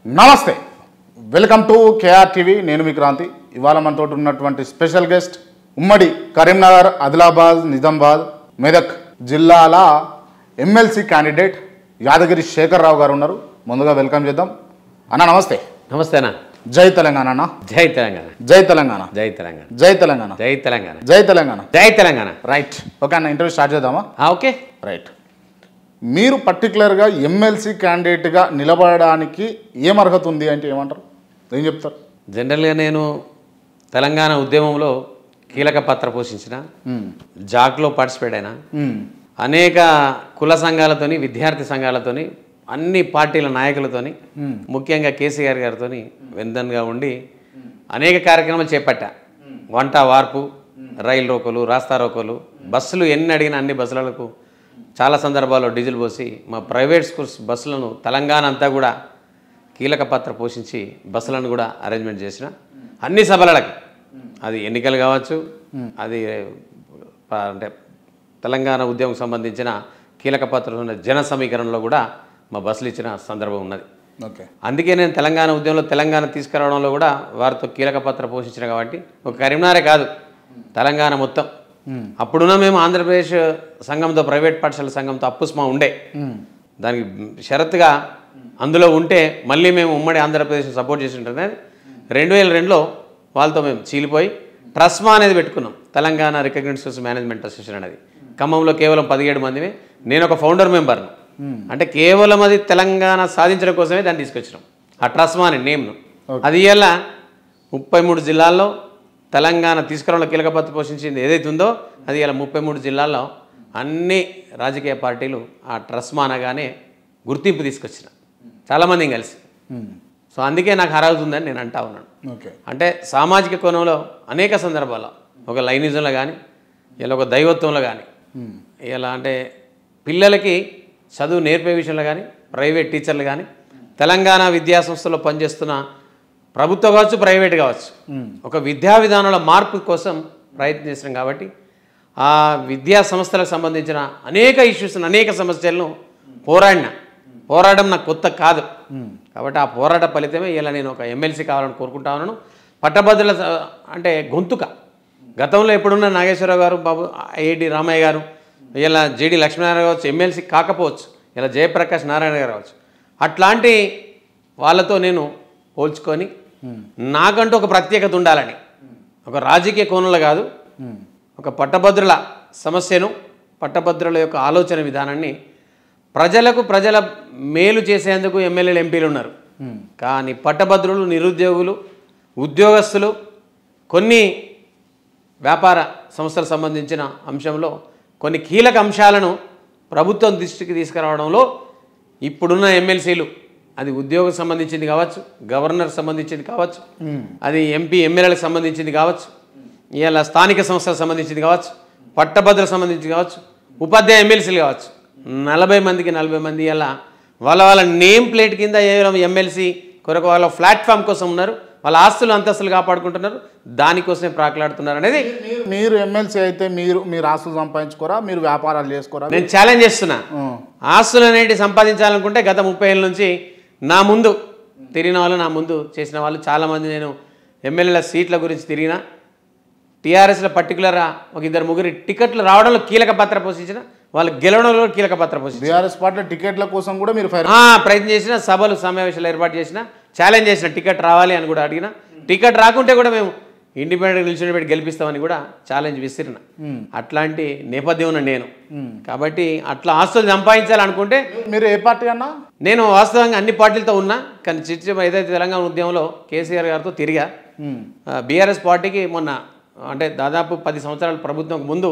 నమస్తే, welcome to KR TV. నేను మీ క్రాంతి. ఇవాళ మనతో ఉన్నటువంటి స్పెషల్ గెస్ట్ ఉమ్మడి కరీంనగర్, ఆదిలాబాద్, నిజామాబాద్, మెదక్ జిల్లాల ఎమ్మెల్సీ క్యాండిడేట్ యాదగిరి శేఖర్ రావు గారు ఉన్నారు. ముందుగా వెల్కమ్ చేద్దాం. అన్న నమస్తే. నమస్తే అన్న. జై తెలంగాణ అన్న. జై తెలంగాణ. జై తెలంగాణ. జై తెలంగాణ. జై తెలంగాణ. జై తెలంగాణ. జై తెలంగాణ. జై తెలంగాణ. రైట్. ఓకే అన్న, ఇంటర్వ్యూ స్టార్ట్ చేద్దామా? Okay right. మీరు పర్టికులర్గా ఎమ్మెల్సీ క్యాండిడేట్గా నిలబడడానికి ఏం అర్హత ఉంది అంటే ఏమంటారు, ఏం చెప్తారు? జనరల్గా నేను తెలంగాణ ఉద్యమంలో కీలక పాత్ర పోషించిన, జాక్లో పార్టిసిపేట్ అయినా, అనేక కుల సంఘాలతోని, విద్యార్థి సంఘాలతోని, అన్ని పార్టీల నాయకులతోని, ముఖ్యంగా కేసీఆర్ గారితో వెందన్గా ఉండి అనేక కార్యక్రమాలు చేపట్టా. వంట వార్పు, రైలు రోకోలు, రాస్తా రోకోలు, బస్సులు ఎన్ని అడిగినా అన్ని బస్సులకు చాలా సందర్భాల్లో డీజిల్ పోసి మా ప్రైవేట్ స్కూల్స్ బస్సులను తెలంగాణ అంతా కూడా కీలక పాత్ర పోషించి బస్సులను కూడా అరేంజ్మెంట్ చేసిన. అన్ని సభలకి, అది ఎన్నికలు కావచ్చు, అది అంటే తెలంగాణ ఉద్యమం సంబంధించిన కీలక పాత్ర ఉన్న జన సమీకరణలో కూడా మా బస్సులు ఇచ్చిన సందర్భం ఉన్నది. ఓకే. అందుకే నేను తెలంగాణ ఉద్యమంలో తెలంగాణ తీసుకురావడంలో కూడా వారితో కీలక పాత్ర పోషించిన. కాబట్టి ఒక కరీంనగరే కాదు, తెలంగాణ మొత్తం. అప్పుడున్న మేము ఆంధ్రప్రదేశ్ సంఘంతో, ప్రైవేట్ పాఠశాల సంఘంతో అప్పుస్మా ఉండే, దానికి షరతుగా అందులో ఉంటే మళ్ళీ మేము ఉమ్మడి ఆంధ్రప్రదేశ్ సపోర్ట్ చేసి ఉంటుంది. 2002లో వాళ్ళతో మేము చీలిపోయి ట్రస్మా అనేది పెట్టుకున్నాం, Telangana recognised source management association అనేది. ఖమ్మంలో కేవలం 17 మందిమే, నేను ఒక ఫౌండర్ మెంబర్ను. అంటే కేవలం అది తెలంగాణ సాధించడం కోసమే దాన్ని తీసుకొచ్చినాం, ఆ ట్రస్మా అనే నేమ్ను. అది ఇలా 33 జిల్లాల్లో తెలంగాణ తీసుకురావడంలో కీలక పాత్ర పోషించింది ఏదైతే ఉందో, అది ఇలా 33 జిల్లాల్లో అన్ని రాజకీయ పార్టీలు ఆ ట్రస్మా అనగానే గుర్తింపు తీసుకొచ్చిన, చాలామంది కలిసి. సో అందుకే నాకు అర్హతుందని నేను అంటా ఉన్నాను. ఓకే. అంటే సామాజిక కోణంలో అనేక సందర్భాల్లో, ఒక లైనిజంలో కానీ, ఇలా ఒక దైవత్వంలో కానీ, ఇలా అంటే పిల్లలకి చదువు నేర్పే విషయంలో కానీ, ప్రైవేట్ టీచర్లు కానీ, తెలంగాణ విద్యా సంస్థలో పనిచేస్తున్న ప్రభుత్వం కావచ్చు, ప్రైవేట్ కావచ్చు, ఒక విద్యా విధానంలో మార్పు కోసం ప్రయత్నిస్తున్నాం. కాబట్టి ఆ విద్యా సంస్థలకు సంబంధించిన అనేక ఇష్యూస్, అనేక సమస్యలను పోరాడడం నాకు కొత్త కాదు. కాబట్టి ఆ పోరాట ఫలితమే ఇలా నేను ఒక ఎమ్మెల్సీ కావాలని కోరుకుంటా ఉన్నాను. పట్టభద్రుల అంటే గొంతుక, గతంలో ఎప్పుడున్న నాగేశ్వరరావు గారు, బాబు ఏడి రామయ్య గారు, ఇలా జేడి లక్ష్మీనారాయణ కావచ్చు, ఎమ్మెల్సీ కాకపోవచ్చు, ఇలా జయప్రకాష్ నారాయణ గారు కావచ్చు, అట్లాంటి వాళ్ళతో నేను పోల్చుకొని నాకంటూ ఒక ప్రత్యేకత ఉండాలని, ఒక రాజకీయ కోణంలో కాదు, ఒక పట్టభద్రుల సమస్యను, పట్టభద్రుల యొక్క ఆలోచన విధానాన్ని ప్రజల మేలు చేసేందుకు ఎమ్మెల్యేలు, ఎంపీలు ఉన్నారు. కానీ పట్టభద్రులు, నిరుద్యోగులు, ఉద్యోగస్తులు, కొన్ని వ్యాపార సంస్థలకు సంబంధించిన అంశంలో కొన్ని కీలక అంశాలను ప్రభుత్వం దృష్టికి తీసుకురావడంలో ఇప్పుడున్న ఎమ్మెల్సీలు, అది ఉద్యోగం సంబంధించింది కావచ్చు, గవర్నర్ సంబంధించింది కావచ్చు, అది ఎంపీ ఎమ్మెల్యేలకు సంబంధించింది కావచ్చు, ఇలా స్థానిక సంస్థలకు సంబంధించింది కావచ్చు, పట్టభద్రులకు సంబంధించింది కావచ్చు, ఉపాధ్యాయ ఎమ్మెల్సీలు కావచ్చు, 40 మందికి 40 మంది ఇలా వాళ్ళ నేమ్ ప్లేట్ కింద ఎమ్మెల్సీ కొరకు వాళ్ళ ప్లాట్ఫామ్ కోసం ఉన్నారు, వాళ్ళ ఆస్తులు అంతస్తులు కాపాడుకుంటున్నారు, దానికోసమే ప్రాకులాడుతున్నారు అనేది. మీరు ఎమ్మెల్సీ అయితే మీరు ఆస్తులు సంపాదించుకోరా, మీరు వ్యాపారాలు చేసుకోరా? నేను ఛాలెంజ్ చేస్తున్నా. ఆస్తులు అనేవి సంపాదించాలనుకుంటే గత 30 ఏళ్ళ నుంచి నా ముందు తిరిగిన వాళ్ళు, నా ముందు చేసిన వాళ్ళు చాలామంది, నేను ఎమ్మెల్యేల సీట్ల గురించి తిరిగిన, టీఆర్ఎస్లో పర్టికులర్గా ఒక 2-3 టికెట్లు రావడంలో కీలక పాత్ర పోషించిన, వాళ్ళు గెలవడంలో కీలక పాత్ర పోషించిన. బీఆర్ఎస్ పార్టీ టికెట్ల కోసం కూడా మీరు ప్రయత్నం చేసిన, సభలు సమావేశాలు ఏర్పాటు చేసిన, ఛాలెంజ్ చేసిన, టికెట్ రావాలి అని కూడా అడిగిన, టికెట్ రాకుంటే కూడా మేము ఇండిపెండెంట్ నిలిచిన పెట్టి గెలిపిస్తామని కూడా ఛాలెంజ్ విసిరిన. అట్లాంటి నేపథ్యం ఉన్న నేను. కాబట్టి అట్లా ఆస్తులు సంపాదించాలనుకుంటే. మీరు ఏ పార్టీ అన్నా? నేను వాస్తవంగా అన్ని పార్టీలతో ఉన్నా, కానీ ఏదైతే తెలంగాణ ఉద్యమంలో కేసీఆర్ గారితో తిరిగా. బీఆర్ఎస్ పార్టీకి మొన్న అంటే దాదాపు 10 సంవత్సరాల ప్రభుత్వం ముందు,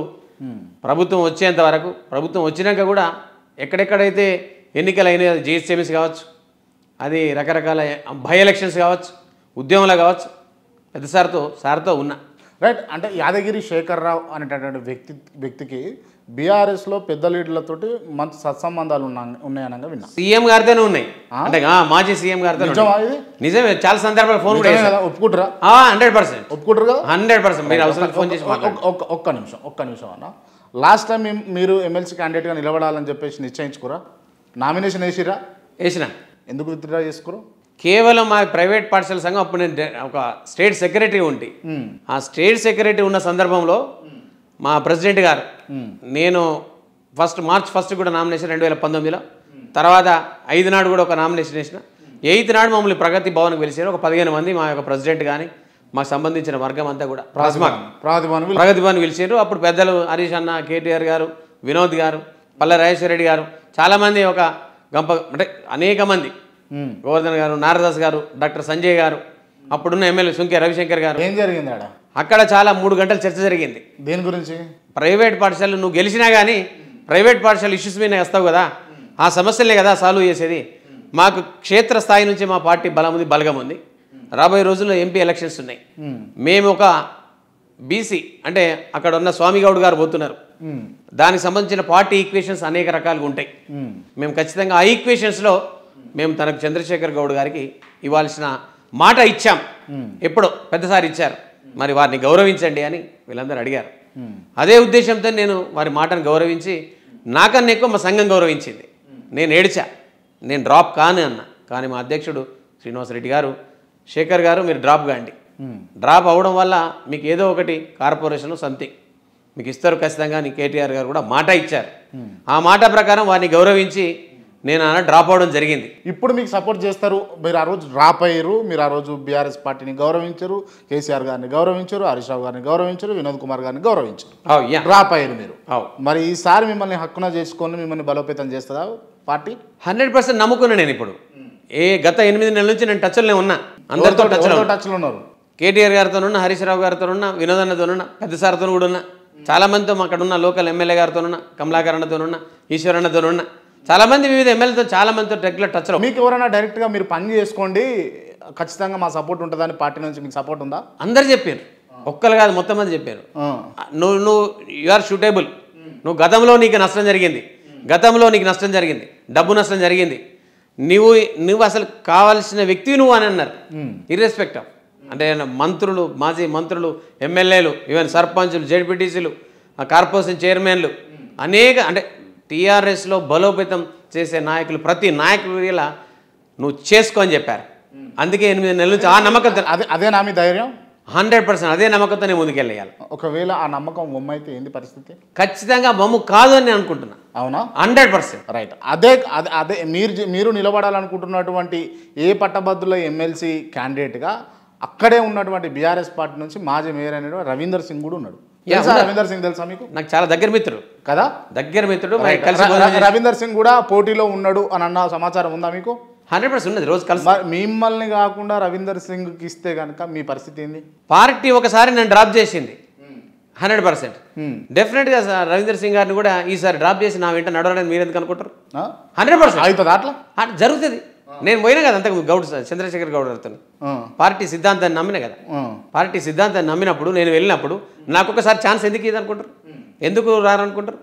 ప్రభుత్వం వచ్చేంత వరకు, ప్రభుత్వం వచ్చినాక కూడా ఎక్కడెక్కడైతే ఎన్నికలు అయినాయి, జిహెచ్ఎంసీ కావచ్చు, అది రకరకాల బై ఎలక్షన్స్ కావచ్చు, ఉద్యమంలో కావచ్చు, పెద్ద సార్తో ఉన్నా. రైట్. అంటే యాదగిరి శేఖర్ రావు అనేటటువంటి వ్యక్తికి బీఆర్ఎస్లో పెద్ద లీడర్లతోటి మంచి సత్సంబంధాలు ఉన్నాయనగా విన్నా. సీఎం గారితోనే ఉన్నాయి, అంటే మాజీ సీఎం గారితో. నిజమే, చాలా సందర్భాలు ఫోన్ కూడా ఒప్పుకుంటారా? 100% ఒప్పుకుంటారు కదా, 100%. మీరు అవసరం ఫోన్ చేసి ఒక్క నిమిషం అన్న. లాస్ట్ టైం మీరు ఎమ్మెల్సీ క్యాండిడేట్గా నిలబడాలని చెప్పేసి నిశ్చయించుకోరా? నామినేషన్ వేసిరా? వేసిన. ఎందుకు విత్డ్రా చేసుకోరు? కేవలం మా ప్రైవేట్ పాఠశాల సంఘం అప్పుడు నేను ఒక స్టేట్ సెక్రటరీ ఉండి ఆ స్టేట్ సెక్రటరీ ఉన్న సందర్భంలో మా ప్రెసిడెంట్ గారు నేను మార్చ్ 1 కూడా నామినేషన్ 2019లో, తర్వాత 5 నాడు కూడా ఒక నామినేషన్ వేసిన, 8 నాడు మమ్మల్ని ప్రగతి భవన్కి పిలిచారు. ఒక 15 మంది మా యొక్క ప్రెసిడెంట్ కానీ మాకు సంబంధించిన వర్గం అంతా కూడా ప్రగతి భవన్ పిలిచారు. అప్పుడు పెద్దలు హరీష్ అన్న, కేటీఆర్ గారు, వినోద్ గారు, పల్ల రాజేశ్వర రెడ్డి గారు, చాలామంది ఒక గంప అంటే అనేక మంది, గోవర్ధన్ గారు, నారదాస్ గారు, డాక్టర్ సంజయ్ గారు, అప్పుడున్న ఎమ్మెల్యే సుంకే రవిశంకర్ గారు. ఏం జరిగింది అక్కడ చాలా 3 గంటల చర్చ జరిగింది. దేని గురించి? ప్రైవేట్ పాఠశాలలు నువ్వు గెలిచినా కానీ ప్రైవేట్ పాఠశాల ఇష్యూస్ మీద వస్తావు కదా, ఆ సమస్యలే కదా సాల్వ్ చేసేది. మాకు క్షేత్రస్థాయి నుంచి మా పార్టీ బలం ఉంది, బలగం ఉంది. రాబోయే రోజుల్లో ఎంపీ ఎలక్షన్స్ ఉన్నాయి. మేము ఒక బీసీ అంటే అక్కడ ఉన్న స్వామిగౌడ్ గారు పోతున్నారు, దానికి సంబంధించిన పార్టీ ఈక్వేషన్స్ అనేక రకాలుగా ఉంటాయి. మేము ఖచ్చితంగా ఆ ఈక్వేషన్స్లో మేము తనకు చంద్రశేఖర్ గౌడ్ గారికి ఇవ్వాల్సిన మాట ఇచ్చాం. ఎప్పుడో పెద్దసారి ఇచ్చారు, మరి వారిని గౌరవించండి అని వీళ్ళందరూ అడిగారు. అదే ఉద్దేశంతో నేను వారి మాటను గౌరవించి, నాకన్నా ఎక్కువ మా సంఘం గౌరవించింది. నేను ఏడ్చా, నేను డ్రాప్ కాను అన్న. కానీ మా అధ్యక్షుడు శ్రీనివాసరెడ్డి గారు, శేఖర్ గారు మీరు డ్రాప్ కాండి, డ్రాప్ అవ్వడం వల్ల మీకు ఏదో ఒకటి కార్పొరేషన్ సంథింగ్ మీకు ఇస్తారు ఖచ్చితంగా అని కేటీఆర్ గారు కూడా మాట ఇచ్చారు. ఆ మాట ప్రకారం వారిని గౌరవించి నేను డ్రాప్ అవ్వడం జరిగింది. ఇప్పుడు మీకు సపోర్ట్ చేస్తారు. మీరు ఆ రోజు డ్రాప్ అయ్యారు, మీరు ఆ రోజు బీఆర్ఎస్ పార్టీని గౌరవించారు, కేసీఆర్ గారిని గౌరవించారు, హరీష్ రావు గారిని గౌరవించారు, వినోద్ కుమార్ గారిని గౌరవించారు, డ్రాప్ అయ్యారు మీరు. మరి ఈసారి మిమ్మల్ని హక్కున చేసుకొని మిమ్మల్ని బలోపేతం చేస్తుందా పార్టీ? 100% నమ్ముకున్నా. నేను ఇప్పుడు గత 8 నెలల నుంచి నేను టచ్లోనే ఉన్నా, అందరితో టచ్లో ఉన్నారు. కేటీఆర్ గారితో ఉన్నా, హరీష్ రావు గారితో ఉన్నా, వినోద్ అన్నతో ఉన్నా, పెద్ద సార్తో కూడా ఉన్నా, చాలామందితో అక్కడ ఉన్న లోకల్ ఎమ్మెల్యే గారితో ఉన్నా, కమలాకర్ అన్నతో ఉన్నా, ఈశ్వర్ అన్నతో ఉన్నా, చాలామంది వివిధ ఎమ్మెల్యేతో చాలామందితో రెగ్యులర్ టచ్లో. మీకు ఎవరైనా డైరెక్ట్గా మీరు పని చేసుకోండి ఖచ్చితంగా మా సపోర్ట్ ఉంటుందని పార్టీ నుంచి మీకు సపోర్ట్ ఉందా? అందరు చెప్పారు, ఒక్కరు కాదు మొత్తం మంది చెప్పారు. నువ్వు యు ఆర్ షూటేబుల్, నువ్వు గతంలో నీకు నష్టం జరిగింది, డబ్బు నష్టం జరిగింది, నువ్వు అసలు కావాల్సిన వ్యక్తివి నువ్వు అని అన్నారు. ఇర్రెస్పెక్ట్ ఆఫ్ అంటే మంత్రులు, మాజీ మంత్రులు, ఎమ్మెల్యేలు, ఈవెన్ సర్పంచులు, జెడ్పీటీసీలు, కార్పొరేషన్ చైర్మన్లు, అనేక అంటే టీఆర్ఎస్లో బలోపేతం చేసే నాయకులు, ప్రతి నాయకులు ఇలా నువ్వు చేసుకో అని చెప్పారు. అందుకే 8 నెలల నుంచి ఆ నమ్మకంతో, అదే నా మీ ధైర్యం 100% అదే నమ్మకంతో నేను ముందుకెళ్ళేయాలి. ఒకవేళ ఆ నమ్మకం బొమ్మ అయితే ఏంది పరిస్థితి? ఖచ్చితంగా బొమ్మ కాదు అని నేను అనుకుంటున్నా. అవునా? 100% రైట్. అదే మీరు నిలబడాలనుకుంటున్నటువంటి ఏ పట్టభద్రుల ఎమ్మెల్సీ క్యాండిడేట్గా అక్కడే ఉన్నటువంటి బీఆర్ఎస్ పార్టీ నుంచి మాజీ మేయర్ అయిన రవీందర్ సింగ్ కూడా ఉన్నాడు. రవీందర్ సింగ్ తెలుసా మీకు? నాకు చాలా దగ్గర మిత్రుడు కదా, దగ్గర మిత్రుడు. రవీందర్ సింగ్ కూడా పోటీలో ఉన్నాడు అని అన్న సమాచారం ఉందా మీకు? 100% ఉన్నది. రోజు కలిసి మిమ్మల్ని కాకుండా రవీందర్ సింగ్కి ఇస్తే కనుక మీ పరిస్థితి ఏంది? పార్టీ ఒకసారి నన్ను డ్రాప్ చేసింది 100%. డెఫినెట్గా రవీందర్ సింగ్ గారిని కూడా ఈసారి డ్రాప్ చేసి నా వెంట నడవడానికి మీరు ఎందుకు అనుకుంటారు? 100% అవుతుంది, అట్లా జరుగుతుంది. నేను పోయినా కదా అంతకు గౌడ్ చంద్రశేఖర్ గౌడ్ గారితో పార్టీ సిద్ధాంతాన్ని నమ్మిన కదా. పార్టీ సిద్ధాంతాన్ని నమ్మినప్పుడు నేను వెళ్ళినప్పుడు నాకు ఒకసారి ఛాన్స్ ఎందుకు ఇది అనుకుంటారు, ఎందుకు రారనుకుంటారు?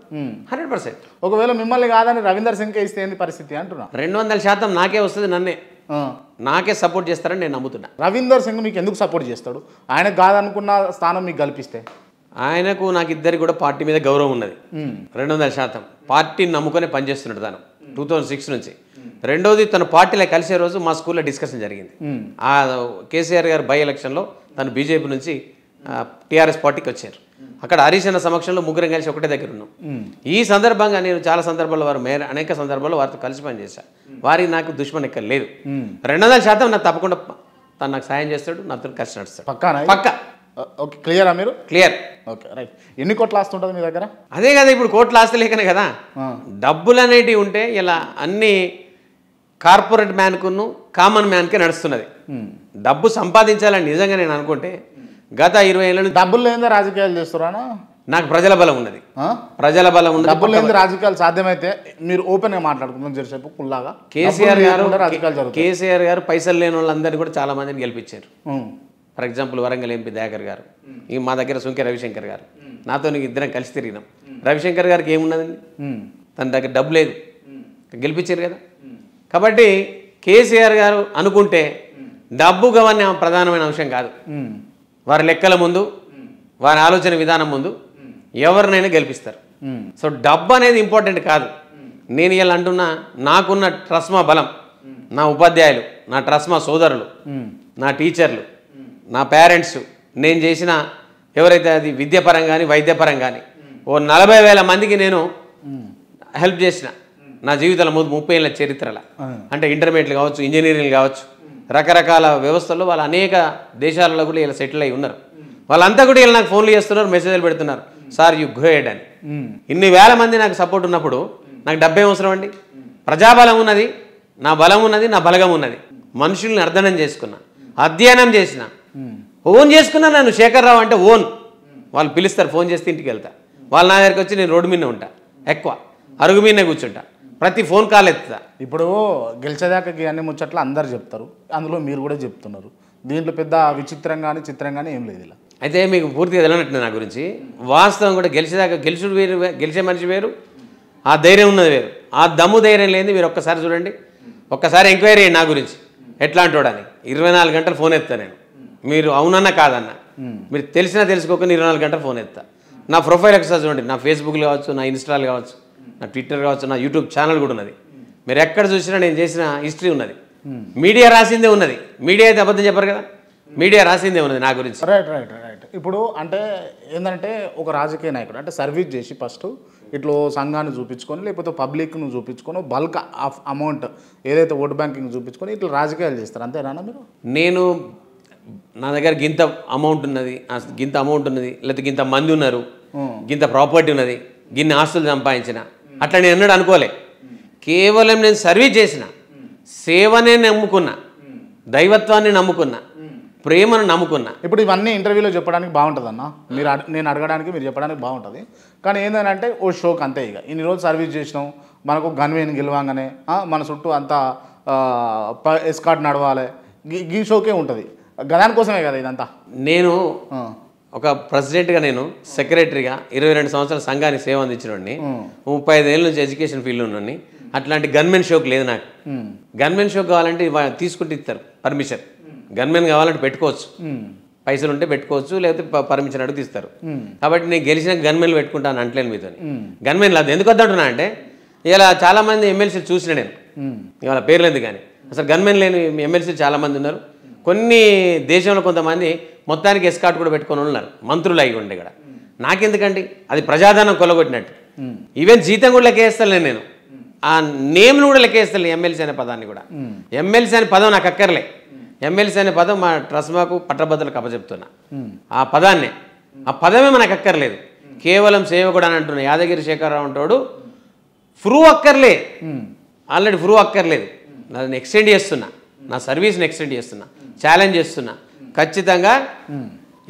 100%. ఒకవేళ మిమ్మల్ని కాదని రవీందర్ సింగ్కే ఇస్తే ఏంది పరిస్థితి అంటున్నా? 200% నాకే వస్తుంది, నాకే సపోర్ట్ చేస్తారని నేను నమ్ముతున్నా. రవీందర్ సింగ్ మీకు ఎందుకు సపోర్ట్ చేస్తాడు? ఆయనకు కాదనుకున్న స్థానం మీకు కల్పిస్తే? ఆయనకు నాకు ఇద్దరికి కూడా పార్టీ మీద గౌరవం ఉన్నది 200%. పార్టీని నమ్ముకొని పనిచేస్తున్నాడు తను 2006 నుంచి. రెండోది తన పార్టీలో కలిసే రోజు మా స్కూల్లో డిస్కషన్ జరిగింది. ఆ కేసీఆర్ గారు బై ఎలక్షన్లో తను బీజేపీ నుంచి టీఆర్ఎస్ పార్టీకి వచ్చారు. అక్కడ హరీష్ అన్న సమక్షంలో ముగ్గురం కలిసి ఒకటే దగ్గర ఉన్నాం. ఈ సందర్భంగా నేను చాలా సందర్భాల్లో వారు మేర అనేక సందర్భాల్లో వారితో కలిసి పనిచేశాను. వారికి నాకు దుష్మన్ ఎక్కడ లేదు. 200% నాకు తప్పకుండా తను నాకు సాయం చేస్తాడు, నాతో కలిసి నడుస్తాడు. పక్క ఓకే, క్లియరా మీరు? క్లియర్. Okay, right. ఎన్ని కోట్ల ఆస్తి ఉంటుంది మీ దగ్గర? అదే కదా ఇప్పుడు కోట్ల ఆస్తి లేకనే కదా డబ్బులు అనేటివి ఉంటే ఇలా అన్ని కార్పొరేట్ మ్యాన్కును కామన్ మ్యాన్కే నడుస్తున్నది. డబ్బు సంపాదించాలని నిజంగా నేను అనుకుంటే గత 20 ఏళ్ళ నుంచి డబ్బులు లేని రాజకీయాలు చేస్తున్నారా? నాకు ప్రజల బలం ఉన్నది, ప్రజల బలం ఉన్నది. డబ్బులు లేని రాజకీయాలు సాధ్యమైతే మీరు ఓపెన్గా మాట్లాడుకుందాం జరిసేపు కుల్లాగా. కేసీఆర్ గారు పైసలు లేని వాళ్ళందరినీ కూడా చాలా మందిని గెలిపించారు. For example Warangal MP Dayakar గారు, మా దగ్గర సుంకే రవిశంకర్ గారు, నాతో ఇద్దరం కలిసి తిరిగినాం. రవిశంకర్ గారికి ఏమున్నదండి, తన దగ్గర డబ్బు లేదు, గెలిపించారు కదా. కాబట్టి కేసీఆర్ గారు అనుకుంటే డబ్బు గవర్న ప్రధానమైన అంశం కాదు. వారి లెక్కల ముందు, వారి ఆలోచన విధానం ముందు ఎవరినైనా గెలిపిస్తారు. సో డబ్బు అనేది ఇంపార్టెంట్ కాదు. నేను ఇలా అంటున్నా, నాకున్న ట్రస్మా బలం నా ఉపాధ్యాయులు, నా ట్రస్మా సోదరులు, నా టీచర్లు, నా పేరెంట్స్, నేను చేసిన ఎవరైతే అది విద్యాపరం కానీ వైద్యపరం కానీ ఓ 40,000 మందికి నేను హెల్ప్ చేసిన నా జీవితంలో 30 ఏళ్ళ చరిత్రల. అంటే ఇంటర్మీడియట్లు కావచ్చు, ఇంజనీరింగ్ కావచ్చు, రకరకాల వ్యవస్థల్లో వాళ్ళు అనేక దేశాలలో కూడా ఇలా సెటిల్ అయి ఉన్నారు. వాళ్ళంతా కూడా ఇలా నాకు ఫోన్లు చేస్తున్నారు, మెసేజ్లు పెడుతున్నారు, సార్ యు గో హెడ్ అని. ఇన్ని వేల మంది నాకు సపోర్ట్ ఉన్నప్పుడు నాకు డబ్బే అవసరం అండి. ప్రజాబలం ఉన్నది, నా బలం ఉన్నది, నా బలగం ఉన్నది. మనుషుల్ని అధ్యయనం చేసిన ఓన్ చేసుకున్నా. నన్ను శేఖర్రావు అంటే ఓన్. వాళ్ళు పిలుస్తారు, ఫోన్ చేస్తే ఇంటికి వెళ్తా. వాళ్ళ నా దగ్గరికి వచ్చి నేను రోడ్డు మీదనే ఉంటా, ఎక్కువ అరుగు మీదనే కూర్చుంటా, ప్రతి ఫోన్ కాల్ ఎత్తుతా. ఇప్పుడు గెలిచేదాకా అన్ని ముచ్చట్లు అందరు చెప్తారు, అందులో మీరు కూడా చెప్తున్నారు. దీంట్లో పెద్ద విచిత్రం కానీ చిత్రం కానీ ఏం లేదు. ఇలా అయితే మీకు పూర్తిగా తెలియనట్టు నా గురించి వాస్తవం కూడా గెలిచేదాకా గెలుచుడు వేరు, గెలిచే మనిషి వేరు, ఆ ధైర్యం ఉన్నది వేరు. ఆ దమ్ము ధైర్యం లేని మీరు ఒక్కసారి చూడండి, ఒక్కసారి ఎంక్వైరీ అయ్యి నా గురించి ఎట్లా అంటాడని. 24 గంటలు ఫోన్ ఎత్తా నేను. మీరు అవునన్నా కాదన్నా, మీరు తెలిసినా తెలుసుకోకుండా 24 గంటలు ఫోన్ ఎత్తా. నా ప్రొఫైల్ ఒకసారి చూడండి, నా ఫేస్బుక్లో కావచ్చు, నా ఇన్స్టాల్ కావచ్చు, నా ట్విట్టర్ కావచ్చు, నా యూట్యూబ్ ఛానల్ కూడా ఉన్నది. మీరు ఎక్కడ చూసినా నేను చేసిన హిస్టరీ ఉన్నది. మీడియా రాసిందే ఉన్నది. మీడియా అయితే అబద్ధం చెప్పరు కదా, మీడియా రాసిందే ఉన్నది నా గురించి. Right right right. ఇప్పుడు అంటే ఏంటంటే ఒక రాజకీయ నాయకుడు అంటే సర్వీస్ చేసి ఫస్ట్ ఇట్లా సంఘాన్ని చూపించుకొని, లేకపోతే పబ్లిక్ను చూపించుకొని, బల్క్ ఆఫ్ అమౌంట్ ఏదైతే ఓటు బ్యాంకింగ్ చూపించుకొని ఇట్లా రాజకీయాలు చేస్తారు, అంతేనా మీరు? నేను నా దగ్గర గింత అమౌంట్ ఉన్నది, లేకపోతే గింత మంది ఉన్నారు, గింత ప్రాపర్టీ ఉన్నది, గిన్ని ఆస్తులు సంపాదించిన, అట్లా నేను ఎన్నడూ అనుకోలే. కేవలం నేను సర్వీస్ చేసిన, సేవనే నమ్ముకున్నా, దైవత్వాన్ని నమ్ముకున్నా, ప్రేమను నమ్ముకున్నా. ఇప్పుడు ఇవన్నీ ఇంటర్వ్యూలో చెప్పడానికి బాగుంటుంది అన్న, నేను అడగడానికి మీరు చెప్పడానికి బాగుంటుంది. కానీ ఏంటంటే ఓ షోక్ అంతే. ఇక ఇన్ని రోజులు సర్వీస్ చేసినాం, మనకు గన్వేన్ గెలవంగానే మన చుట్టూ అంతా ఎస్కాట్ నడవాలి, ఈ షోకే ఉంటుంది. దానికోసమే కదా ఇదంతా. నేను ఒక ప్రెసిడెంట్గా, నేను సెక్రటరీగా 22 సంవత్సరాల సంఘానికి సేవ అందించినోడిని, 35 ఏళ్ళ నుంచి ఎడ్యుకేషన్ ఫీల్డ్లో ఉన్నాను. అట్లాంటి గన్మెన్ షోక్ లేదు నాకు. గన్మెన్ షోక్ కావాలంటే తీసుకుంటే ఇస్తారు పర్మిషన్. గన్మెన్ కావాలంటే పెట్టుకోవచ్చు, పైసలు ఉంటే పెట్టుకోవచ్చు, లేకపోతే పర్మిషన్ అడుగు తీస్తారు. కాబట్టి నేను గెలిచిన గన్మెన్లు పెట్టుకుంటాను అంటలేను మీతో. గన్మెన్ లేదు. ఎందుకు వద్దంటున్నా అంటే ఇలా చాలామంది ఎమ్మెల్సీలు చూసిన నేను, ఇవాళ పేర్లు ఎందుకు కానీ అసలు గన్మెన్ లేని ఎమ్మెల్సీలు చాలామంది ఉన్నారు. కొన్ని దేశంలో కొంతమంది మొత్తానికి ఎస్కాట్ కూడా పెట్టుకొని ఉన్నారు, మంత్రులు అయి ఉండే కూడా. నాకెందుకండి, అది ప్రజాధనం కొల్లగొట్టినట్టు. ఈవెన్ జీతం కూడా లెక్కేస్తాను నేను, ఆ నేమ్ను కూడా లెక్కేస్తాను. ఎమ్మెల్సీ అనే పదాన్ని కూడా, ఎమ్మెల్సీ అనే పదం నాకు అక్కర్లే. ఎమ్మెల్సీ అనే పదం మా ట్రస్మాకు పట్టభద్రులకు అప్పచెప్తున్నా. ఆ పదాన్నే, ఆ పదమే మనకు అక్కర్లేదు. కేవలం సేవకుడు అని అంటున్నా. యాదగిరి శేఖరరావు అంటాడు ప్రూవ్ అక్కర్లే, ఆల్రెడీ ప్రూవ్ అక్కర్లేదు. నేను ఎక్స్టెండ్ చేస్తున్నా, నా సర్వీస్ని ఎక్స్టెండ్ చేస్తున్నా, ఛాలెంజ్ చేస్తున్నా. ఖచ్చితంగా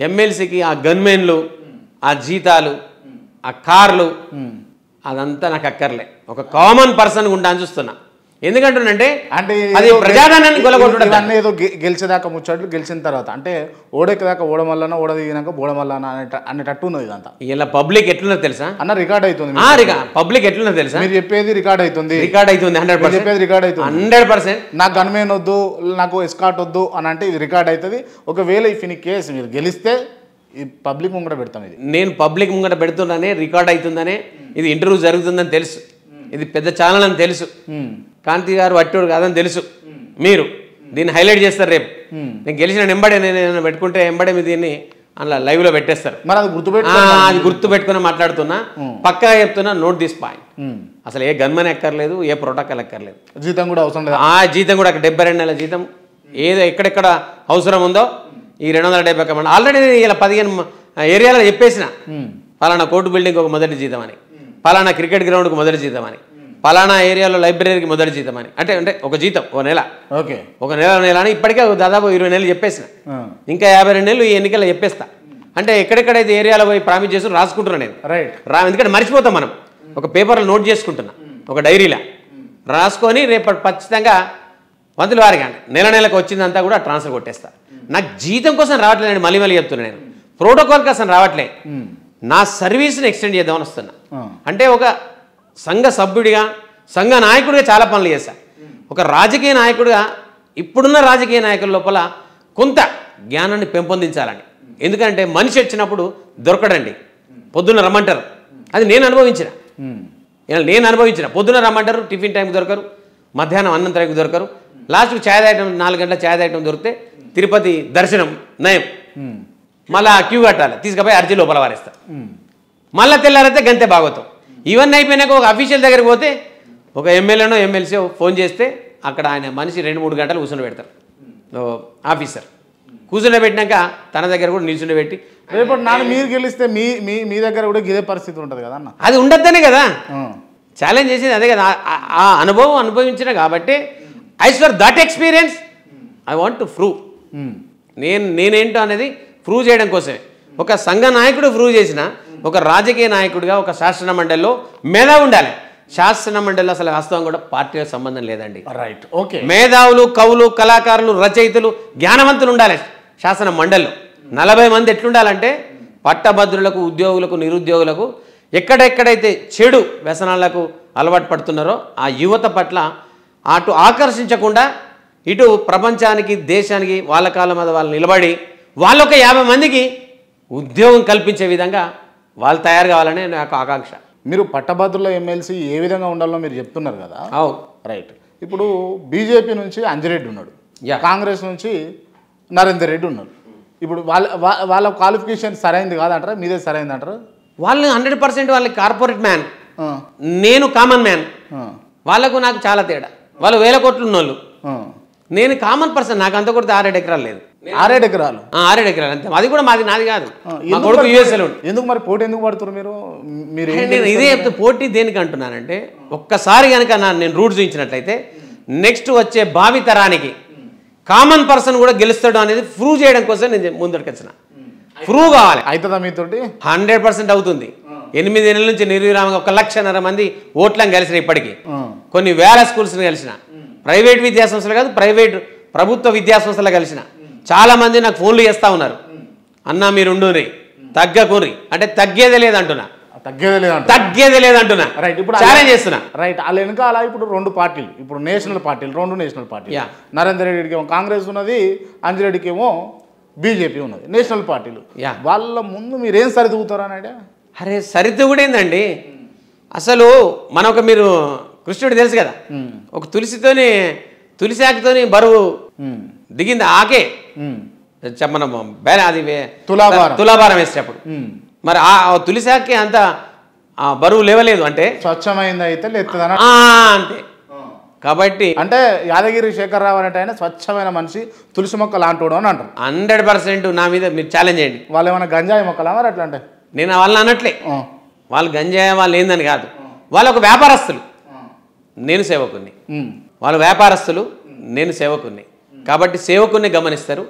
ఎమ్మెల్సీకి ఆ గన్మెన్లు, ఆ జీతాలు, ఆ కార్లు, అదంతా నాకు అక్కర్లే. ఒక కామన్ పర్సన్ ఉంటాను చూస్తున్నా. ఎందుకంటున్నంటే అంటే అది ప్రజాధనాన్ని కొలగొట్టడం. ఏదో గెలిచేదాకా ముచ్చట్లు, గెలిచిన తర్వాత అంటే ఓడెక్కదాకా ఓడమల్లన, ఓడదిగినాక బోడమల్లన అనేటట్టు ఉన్నది ఇదంతా. ఇలా పబ్లిక్ ఎట్లున్నది తెలుసా అన్న, రికార్డ్ అవుతుంది. పబ్లిక్ ఎట్లున్నది తెలుసా? మీరు చెప్పేది రికార్డ్ అవుతుంది, 100% చెప్పేది రికార్డ్ అవుతుంది. 100%. నాకు గన్మెన్ వద్దు, నాకు ఎస్కాట్ వద్దు అని అంటే ఇది రికార్డ్ అవుతుంది. ఒకవేళ ఇఫ్ ఇన్ కేసు మీరు గెలిస్తే ఈ పబ్లిక్ ముంగట పెడతాం. ఇది నేను పబ్లిక్ ముంగట పెడుతున్నానే, రికార్డ్ అవుతుందనే, ఇది ఇంటర్వ్యూ జరుగుతుందని తెలుసు, ఇది పెద్ద ఛానల్ అని తెలుసు, కాంతి గారు వట్టోడు కాదని తెలుసు. మీరు దీన్ని హైలైట్ చేస్తారు రేపు. నేను గెలిచిన ఎంబడే నేను పెట్టుకుంటే ఎంబడే మీరు దీన్ని అలా లైవ్లో పెట్టేస్తారు. మరి అది గుర్తు పెట్టుకుని మాట్లాడుతున్నా, పక్కా చెప్తున్నా. Note this point. అసలు ఏ గన్మన్ ఎక్కర్లేదు, ఏ ప్రోటోకాల్ ఎక్కర్లేదు, జీతం కూడా అవసరం లేదు. ఆ జీతం కూడా 72 నెలల జీతం ఏదో ఎక్కడెక్కడ అవసరం ఉందో ఈ 271 మంది ఆల్రెడీ ఇలా 15 ఏరియాలో చెప్పేసిన. పలానా కోర్టు బిల్డింగ్ ఒక మొదటి జీతం అని, పలానా క్రికెట్ గ్రౌండ్కి మొదటి జీతం అని, పలానా ఏరియాలో లైబ్రరీకి మొదటి జీతం అని. అంటే ఒక జీతం ఒక నెల, ఓకే, ఒక నెల అని ఇప్పటికే దాదాపు 20 నెలలు చెప్పేసిన. ఇంకా 52 నెలలు ఈ ఎన్నికల్లో చెప్పేస్తా. అంటే ఎక్కడెక్కడైతే ఏరియాలో పోయి ప్రామిస్ చేసి రాసుకుంటున్నా నేను. ఎందుకంటే మర్చిపోతాం మనం. ఒక పేపర్లో నోట్ చేసుకుంటున్నా, ఒక డైరీలా రాసుకొని రేపు ఖచ్చితంగా వంతుల వారిగా నెలకు వచ్చిందంతా కూడా ట్రాన్స్ఫర్ కొట్టేస్తా. నాకు జీతం కోసం రావట్లేదు, మళ్ళీ చెప్తున్నా. నేను ప్రోటోకాల్ కోసం రావట్లే, నా సర్వీస్ని ఎక్స్టెండ్ చేద్దామని వస్తున్నా. అంటే ఒక సంఘ సభ్యుడిగా, సంఘ నాయకుడిగా చాలా పనులు చేశా. ఒక రాజకీయ నాయకుడిగా ఇప్పుడున్న రాజకీయ నాయకుల లోపల కొంత జ్ఞానాన్ని పెంపొందించాలని. ఎందుకంటే మనిషి వచ్చినప్పుడు దొరకడండి, పొద్దున్న రమ్మంటారు. అది నేను అనుభవించిన. పొద్దున్న రమ్మంటారు, టిఫిన్ టైంకి దొరకరు, మధ్యాహ్నం అన్నం టైంకి దొరకరు, లాస్ట్కి ఛాయ్ తాగటం 4 గంటల ఛాయ్ తాగటం దొరికితే తిరుపతి దర్శనం నయం. మళ్ళీ క్యూ కట్టాలి, తీసుకుపోయి అర్జీ లోపల వారేస్తారు. మళ్ళీ తెల్లారైతే గంతే భాగవతం. ఇవన్నీ అయిపోయినాక ఒక అఫీషియల్ దగ్గరికి పోతే ఒక ఎమ్మెల్యేనో ఎమ్మెల్సీ ఫోన్ చేస్తే అక్కడ ఆయన మనిషి 2-3 గంటలు కూర్చొని పెడతారు. ఆఫీసర్ కూర్చొని పెట్టినాక తన దగ్గర కూడా నిల్చుని పెట్టి రేపటి నాన్న మీరు గెలిస్తే మీ దగ్గర కూడా ఇదే పరిస్థితి ఉంటుంది కదా అన్న. అది ఉండద్దనే కదా ఛాలెంజ్ చేసేది, అదే కదా. ఆ అనుభవం అనుభవించిన కాబట్టి ice for that experience I want to prove. నేనేంటో అనేది ప్రూవ్ చేయడం కోసమే. ఒక సంఘ నాయకుడు ప్రూవ్ చేసిన ఒక రాజకీయ నాయకుడిగా ఒక శాసన మండలిలో మేధావి ఉండాలి. శాసన మండలిలో అసలు వాస్తవం కూడా పార్టీలకు సంబంధం లేదండి. Right, okay. మేధావులు, కవులు, కళాకారులు, రచయితలు, జ్ఞానవంతులు ఉండాలి శాసన మండలిలో. 40 మంది ఎట్లుండాలంటే పట్టభద్రులకు, ఉద్యోగులకు, నిరుద్యోగులకు, ఎక్కడెక్కడైతే చెడు వ్యసనాలకు అలవాటు పడుతున్నారో ఆ యువత పట్ల అటు ఆకర్షించకుండా ఇటు ప్రపంచానికి, దేశానికి వాళ్ళ కాళ్ళ మీద వాళ్ళు నిలబడి వాళ్ళొక 50 మందికి ఉద్యోగం కల్పించే విధంగా వాళ్ళు తయారు కావాలనే నాకు ఆకాంక్ష. మీరు పట్టభద్రుల ఎమ్మెల్సీ ఏ విధంగా ఉండాలో మీరు చెప్తున్నారు కదా. అవును, రైట్. ఇప్పుడు బీజేపీ నుంచి అంజిరెడ్డి ఉన్నాడు, కాంగ్రెస్ నుంచి నరేందర్ రెడ్డి ఉన్నాడు. ఇప్పుడు వాళ్ళ క్వాలిఫికేషన్ సరైంది కాదంటారా, మీదే సరైంది అంటారా? వాళ్ళు 100% వాళ్ళకి కార్పొరేట్ మ్యాన్, నేను కామన్ మ్యాన్. వాళ్ళకు నాకు చాలా తేడా. వాళ్ళు 1000 కోట్లు ఉన్నోళ్ళు, నేను కామన్ పర్సన్. నాకు అంత కూడా 6-7 ఎకరాలు లేదు. 6-7 ఎకరాలు 6-7 ఎకరాలు అంతే. అది కూడా నాది కాదు. మా కొడుకు యూఎస్ఏలో. ఎందుకు మరి పోటీ ఎందుకు పడుతున్నారు మీరు? నేను ఇదే చెప్తే పోటీ దేనికి అంటున్నానంటే, ఒక్కసారి కనుక నేను రూట్ చూపించినట్లయితే నెక్స్ట్ వచ్చే భావి తరానికి కామన్ పర్సన్ కూడా గెలుస్తాడు అనేది ప్రూవ్ చేయడం కోసం నేను ముందరికి వచ్చిన. ప్రూవ్ కావాలి. అవుతుందా మీతోటి? 100% అవుతుంది. 8 నెలల నుంచి నిర్విరామంగా 1,00,000 మంది ఓట్లను కలిసిన. ఇప్పటికీ కొన్ని వేల స్కూల్స్ని కలిసిన. ప్రైవేట్ విద్యాసంస్థలు కాదు, ప్రభుత్వ విద్యాసంస్థలు కలిసిన. చాలా మంది నాకు ఫోన్లు చేస్తూ ఉన్నారు, అన్నా మీరు ఉండుని, తగ్గకుని అంటే తగ్గేదే లేదంటున్నా. తగ్గేదే లేదంటున్నా. రైట్. ఇప్పుడు ఛాలెంజ్ చేస్తున్నా. రైట్. వాళ్ళ వెనకాల ఇప్పుడు 2 పార్టీలు, ఇప్పుడు రెండు నేషనల్ పార్టీలు. నరేందర్ రెడ్డికి ఏమో కాంగ్రెస్ ఉన్నది, అంజిరెడ్డికి ఏమో బీజేపీ ఉన్నది, నేషనల్ పార్టీలు. వాళ్ళ ముందు మీరేం సరిదూగుతారు అని ఐడియా? అరే సరిదూగుడు ఏందండి అసలు. మీరు కృష్ణుడు తెలుసు కదా, ఒక తులసి ఆకుతోని బరువు దిగింది ఆకే మనం అది తులాభారం వేసేటప్పుడు. మరి ఆ తులసి ఆకే అంత బరువు లేవలేదు అంటే స్వచ్ఛమైంది అయితే లేదని అంతే. కాబట్టి అంటే యాదగిరి శేఖరరావు అంటే ఆయన స్వచ్ఛమైన మనిషి, తులసి మొక్క లాంటోడు అని అంటారు. 100% నా మీద మీరు ఛాలెంజ్ చేయండి. వాళ్ళు ఏమైనా గంజాయి మొక్కలా మరి అట్లా అంటే? నేను వాళ్ళని అనట్లే, వాళ్ళు గంజాయి వాళ్ళు ఏందని కాదు. వాళ్ళు ఒక వ్యాపారస్తులు, నేను సేవకుని. వాళ్ళు వ్యాపారస్తులు, నేను సేవకుని. కాబట్టి సేవకుని గమనిస్తారు.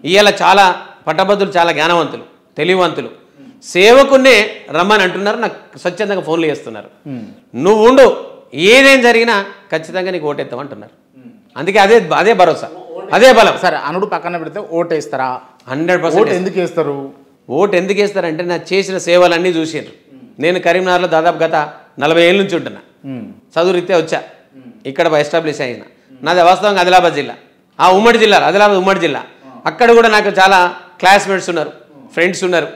ఇవాళ చాలా పట్టభద్రులు చాలా జ్ఞానవంతులు, తెలివివంతులు. సేవకున్నే రమ్మని అంటున్నారు, నాకు స్వచ్ఛందంగా ఫోన్లు చేస్తున్నారు. నువ్వు ఉండు, ఏదేం జరిగినా ఖచ్చితంగా నీకు ఓటేస్తామంటున్నారు. అందుకే అదే భరోసా, అదే బలం. సరే, అనుడు పక్కన పెడితే ఓటేస్తారా? 100%. ఎందుకు వేస్తారు? ఓటు ఎందుకు వేస్తారంటే నా చేసిన సేవలన్నీ చూసారు. నేను కరీంనగర్లో దాదాపు గత 40 ఏళ్ళ నుంచి ఉంటున్నా. చదువు రీత్యా వచ్చా, ఇక్కడ ఎస్టాబ్లిష్ అయిన. నాది వాస్తవంగా ఆదిలాబాద్ జిల్లా, ఉమ్మడి జిల్లా, ఆదిలాబాద్ ఉమ్మడి జిల్లా. అక్కడ కూడా నాకు చాలా క్లాస్మేట్స్ ఉన్నారు, ఫ్రెండ్స్ ఉన్నారు,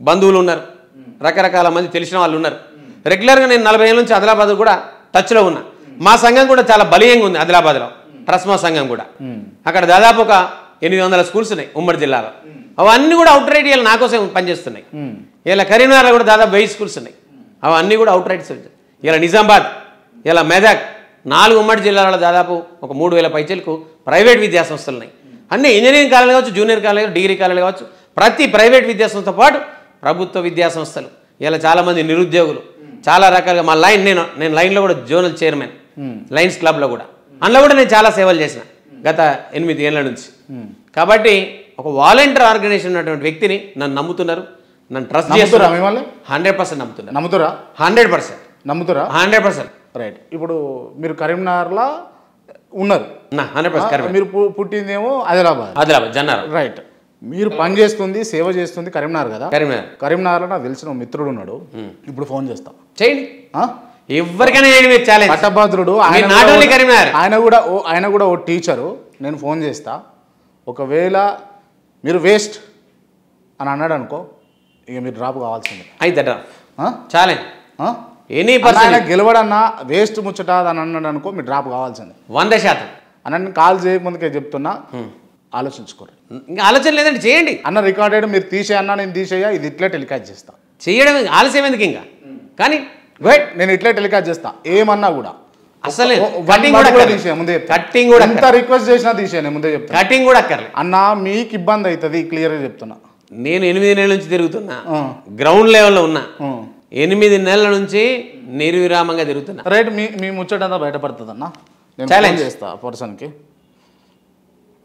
బంధువులు ఉన్నారు, రకరకాల మంది తెలిసిన వాళ్ళు ఉన్నారు. రెగ్యులర్గా నేను 40 ఏళ్ళ నుంచి ఆదిలాబాద్ కూడా టచ్లో ఉన్నా. మా సంఘం కూడా చాలా బలీయంగా ఉంది ఆదిలాబాద్లో, ట్రస్మా సంఘం కూడా. అక్కడ దాదాపు ఒక 800 స్కూల్స్ ఉన్నాయి ఉమ్మడి జిల్లాలో. అవన్నీ కూడా అవుట్ రైట్ ఇలా నా కోసం పనిచేస్తున్నాయి. ఇలా కరీంనగర్లో కూడా దాదాపు 1000 స్కూల్స్ ఉన్నాయి. అవన్నీ కూడా అవుట్ రైట్స్. ఇలా నిజామాబాద్, ఇలా మెదక్, 4 ఉమ్మడి జిల్లాలలో దాదాపు ఒక 3000 పైచలకు ప్రైవేట్ విద్యాసంస్థలు ఉన్నాయి. అన్నీ ఇంజనీరింగ్ కాలేజీలు కావచ్చు, జూనియర్ కాలేజీలు, డిగ్రీ కాలేజీలు కావచ్చు, ప్రతి ప్రైవేట్ విద్యాసంస్థతో పాటు ప్రభుత్వ విద్యాసంస్థలు. ఇలా చాలామంది నిరుద్యోగులు, చాలా రకాలుగా మా నేను లైన్లో కూడా జోనల్ చైర్మన్, లైన్స్ క్లబ్లో కూడా. అందులో కూడా నేను చాలా సేవలు చేసిన గత 8 ఏళ్ళ నుంచి. కాబట్టి ఒక వాలంటీర్ ఆర్గనైజేషన్ ఉన్నటువంటి వ్యక్తిని నన్ను నమ్ముతున్నారు, నన్ను ట్రస్ట్ చేస్తున్నారు. 100% నమ్ముతున్నారు. 100% నమ్ముతారా? 100%. రైట్. ఇప్పుడు మీరు కరీంనగర్లో ఉన్నారు, 100%. మీరు పుట్టిందేమో ఆదిలాబాద్ జన్నారం. రైట్. మీరు పని చేస్తుంది, సేవ చేస్తుంది కరీంనగర్ కదా. కరీంనగర్లో నాకు తెలిసిన మిత్రుడు ఉన్నాడు, ఇప్పుడు ఫోన్ చేస్తాం, చేయండి. ఎవరికైనా పట్టభద్రుడు, ఆయన కూడా ఓ టీచరు. నేను ఫోన్ చేస్తా, ఒకవేళ మీరు వేస్ట్ అని అన్నాడు అనుకో, ఇక మీరు డ్రాప్ కావాల్సిందే. అయితే ఛాలెంజ్ గెలవడన్నా వేస్ట్ ముచ్చట అని అన్నాడు అనుకో, మీరు డ్రాప్ కావాల్సిందే. 100%. అన్న నేను కాల్ చేయకముందుకే చెప్తున్నా ఆలోచించుకోరు. ఇంకా ఆలోచన లేదంటే చేయండి అన్న రికార్డెడ్ మీరు తీసేయన్నా నేను తీసేయ ఇది ఇట్లే టెలికాస్ట్ చేస్తా. చేయడం ఆలస్యం ఎందుకు ఇంకా కానీ నేను ఇట్లే టెలికాస్ట్ చేస్తా ఏమన్నా కూడా. అసలు కటింగ్ కూడా ఎంత రిక్వెస్ట్ చేసినా తీసేయను ముందే చెప్తా. కటింగ్ కూడా అక్కర్లే అన్న మీకు ఇబ్బంది అవుతుంది క్లియర్గా చెప్తున్నా. నేను 8 నెలల నుంచి తిరుగుతున్నా గ్రౌండ్ లెవెల్లో ఉన్నా 8 నెలల నుంచి నిర్విరామంగా తిరుగుతున్నా. రైట్ మీ ముచ్చటంతా బయటపడుతుంది అన్న నేను ఛాలెంజ్ చేస్తా పర్సన్కి.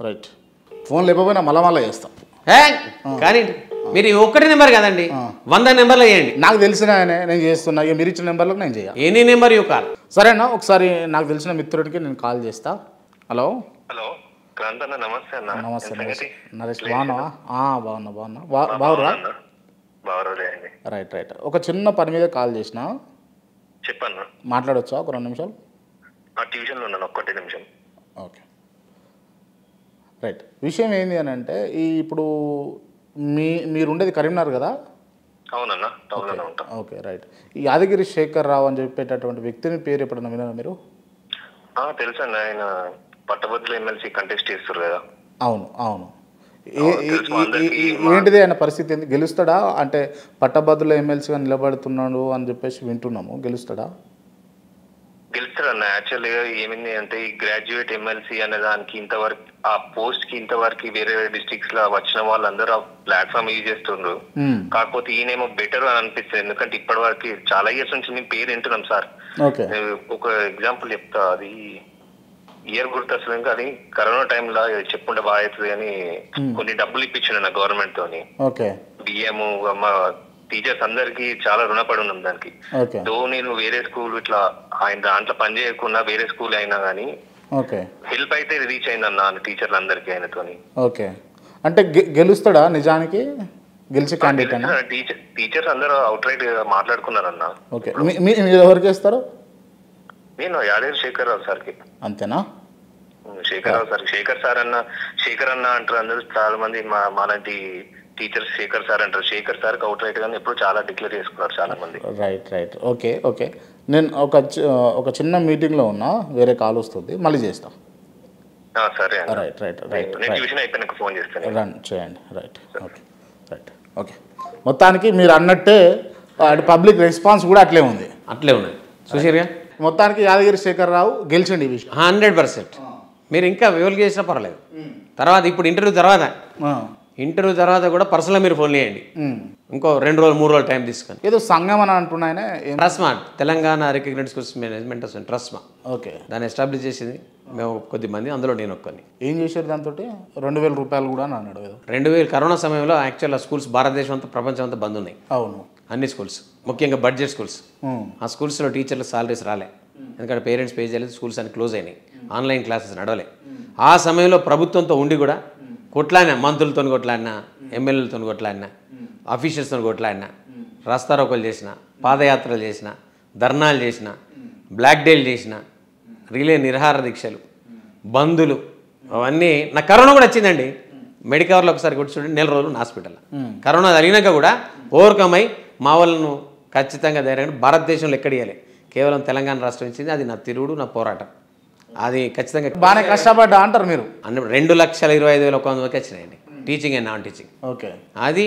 రైట్ ఫోన్ లేకపోయినా మళ్ళా చేస్తా కానీ మీరు ఒక్కటి నెంబర్ కదండి 100 నెంబర్లు వేయండి. నాకు తెలిసిన నేను చేస్తున్నా ఇక మీరు ఇచ్చిన నెంబర్లకు నేను చేయాలి. Any number you call. సరేనా ఒకసారి నాకు తెలిసిన మిత్రుడికి నేను కాల్ చేస్తా. హలో నమస్తే అన్న. నమస్తే నరేష్ బాగున్నావా? బాగున్నా బాగురా. రైట్ ఒక చిన్న పని మీద కాల్ చేసిన చెప్పన్నా మాట్లాడొచ్చా ఒక 2 నిమిషాలు? ట్యూషన్లో ఉన్నాను ఒక్కటే నిమిషం. Okay right. విషయం ఏంటి అని అంటే ఇప్పుడు మీరు ఉండేది కరీంనగర్ కదా? అవునన్నా టౌన్లోనే ఉంటాం. Okay right. ఈ యాదగిరి శేఖర్ రావు అని చెప్పేటటువంటి వ్యక్తిని పేరు ఎప్పుడన్నా విన్నారా మీరు? తెలుసు అన్న, ఆయన పట్టభద్రుల ఎమ్మెల్సీ కంటెస్ట్ చేస్తారు కదా. అవును ఏంటిది ఆయన పరిస్థితి ఏంటి? గెలుస్తాడా అంటే పట్టభద్రుల ఎమ్మెల్సీగా నిలబడుతున్నాడు అని చెప్పేసి వింటున్నాము. గెలుస్తాడా? గెలుస్తాడన్న. యాక్చువల్గా ఏమైంది అంటే ఈ గ్రాడ్యుయేట్ ఎమ్మెల్సీ అనే దానికి ఇంతవరకు ఆ పోస్ట్ కి ఇంతవరకు వేరే డిస్ట్రిక్ట్స్ లో వచ్చిన వాళ్ళందరూ ఆ ప్లాట్ఫామ్ యూజ్ చేస్తుండ్రు. కాకపోతే ఈయనేమో బెటర్ అని అనిపిస్తుంది. ఎందుకంటే ఇప్పటి వరకు చాలా ఇయర్స్ నుంచి మేము పేరు వింటున్నాం సార్. ఒక ఎగ్జాంపుల్ చెప్తా, అది ఇయర్ గుర్తొస్తుంది ఇంకా అది కరోనా టైంలో చెప్పుకుంటే బాగా అవుతుంది అని కొన్ని డబ్బులు ఇప్పించాను నా గవర్నమెంట్ తోని. బియ్యం మా టీచర్స్ అందరికి చాలా రుణపడి ఉన్నాం దానికి. దో నేను వేరే స్కూల్ ఇట్లా ఆయన దాంట్లో పని చేయకుండా వేరే స్కూల్ అయినా కానీ హెల్ప్ అయితే రీచ్ అయిందన్న టీచర్లు అందరికి ఆయనతోని. ఓకే అంటే గెలుస్తాడా నిజానికి? గెలిచే క్యాండిడేట్ టీచర్స్ అందరూ అవుట్ రైట్ మాట్లాడుకున్నారన్న. ఓకే ఎవరికి వేస్తారు? నేను యాదగిరి శేఖర్ రావు సార్కి. అంతేనా? శేఖర్ రావు సార్. శేఖర్ అన్న అంటారు అందరూ చాలా మంది మాలాంటి టీచర్స్ శేఖర్ సార్ అంటారు. శేఖర్ సార్కి అవుట్ రైట్ గానీ ఎప్పుడు చాలా డిక్లేర్ చేసుకున్నారు చాలా మంది. రైట్ ఓకే నేను ఒక చిన్న మీటింగ్లో ఉన్నా, వేరే కాల్ వస్తుంది, మళ్ళీ చేస్తా. సరే రైట్ ట్యూషన్ అయిపోయినాక ఫోన్ చేస్తాను. చేయండి. రైట్ ఓకే మొత్తానికి మీరు అన్నట్టే పబ్లిక్ రెస్పాన్స్ కూడా అట్లే ఉంది. చూసారుగా మొత్తానికి యాదగిరి శేఖర్ రావు గెలిచండి ఈ విషయం 100%. మీరు ఇంకా వివల్ చేసినా పర్వాలేదు. తర్వాత ఇప్పుడు ఇంటర్వ్యూ తర్వాత కూడా పర్సనల్గా మీరు ఫోన్ చేయండి. ఇంకో 2 రోజులు 3 రోజులు టైం తీసుకొని. ఏదో సంఘం అని అంటున్నాయనే TRSMA, Telangana recognised schools management association TRSMA. Okay దాన్ని ఎస్టాబ్లిష్ చేసింది మేము కొద్దిమంది, అందులో నేను ఒక్కని. ఏం చేశారు దాంతో? 2,000 రూపాయలు కూడా అన్నాడు. 2,000 కరోనా సమయంలో యాక్చువల్ స్కూల్స్ భారతదేశం అంతా ప్రపంచం అంతా బంద్ ఉన్నాయి. అవును అన్ని స్కూల్స్, ముఖ్యంగా బడ్జెట్ స్కూల్స్. ఆ స్కూల్స్లో టీచర్లు సాలరీస్ రాలే, ఎందుకంటే పేరెంట్స్ పే చేయలేదు, స్కూల్స్ అన్ని క్లోజ్ అయినాయి, ఆన్లైన్ క్లాసెస్ నడవలే. ఆ సమయంలో ప్రభుత్వంతో ఉండి కూడా కొట్లాడినా, మంత్రులతో కొట్లాడినా, ఎమ్మెల్యేలతో కొట్లాడినా, ఆఫీషియల్స్తో కొట్లాడినా, రాస్తారోకోలు చేసిన, పాదయాత్రలు చేసిన, ధర్నాలు చేసిన, బ్లాక్ డేలు చేసిన, రిలే నిరహార దీక్షలు, బంధులు, అవన్నీ. నాకు కరోనా కూడా వచ్చిందండి. మెడికవర్లో ఒకసారి కొట్టి చూడండి, 4 రోజులు హాస్పిటల్. కరోనా జరిగినాక కూడా ఓవర్కమ్ అయి మా వాళ్ళను ఖచ్చితంగా ధైర్యంగా భారతదేశంలో ఎక్కడియాలి, కేవలం తెలంగాణ రాష్ట్రం ఇచ్చింది. అది నా తిరుగుడు, నా పోరాటం. అది ఖచ్చితంగా బాగానే కష్టపడ్డా అంటారు మీరు. 2,25,100 వరకు వచ్చినాయండి, teaching and non teaching. Okay అది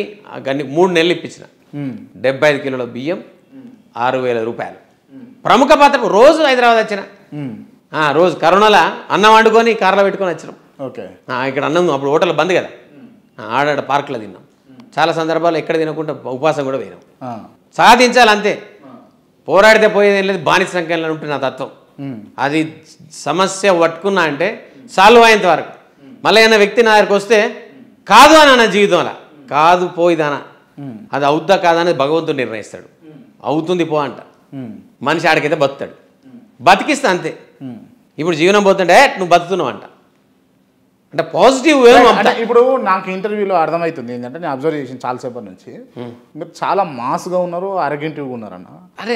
3 నెలలు ఇప్పించిన. 75 కిలోల బియ్యం, 6,000 రూపాయలు. ప్రముఖ పాత్ర రోజు హైదరాబాద్ వచ్చిన, రోజు కరోనాలో అన్నం వండుకొని కార్లో పెట్టుకొని వచ్చినాం. ఓకే ఇక్కడ అన్నం అప్పుడు హోటల్ బంద్ కదా, ఆడాడ పార్క్లో తిన్నాం. చాలా సందర్భాలు ఎక్కడ తినకుండా ఉపవాసం కూడా పోయినాం. సాధించాలి అంతే, పోరాడితే పోయేది లేదు, బానిస సంఖ్యలో ఉంటుంది నా తత్వం. అది సమస్య పట్టుకున్నా అంటే సాల్వ్ అయ్యేంత వరకు. మళ్ళీ ఏమైనా వ్యక్తి నా దగ్గరికి వస్తే కాదు అని నా జీవితంలో కాదు పోయిదానా, అది అవుద్దా కాదా అనేది భగవంతుడు నిర్ణయిస్తాడు. అవుతుంది పో అంట, మనిషి ఆడికైతే బతుకుతాడు, బతికిస్తా అంతే. ఇప్పుడు జీవనం పోతుంటే నువ్వు బతుకుతున్నావు అంట, అంటే పాజిటివ్ వే. ఇప్పుడు నాకు ఇంటర్వ్యూలో అర్థమవుతుంది ఏంటంటే, నేను అబ్జర్వ్ చేసిన చాలాసేపటి నుంచి మీరు చాలా మాస్గా ఉన్నారు, అరగెంటివ్గా ఉన్నారన్న. అరే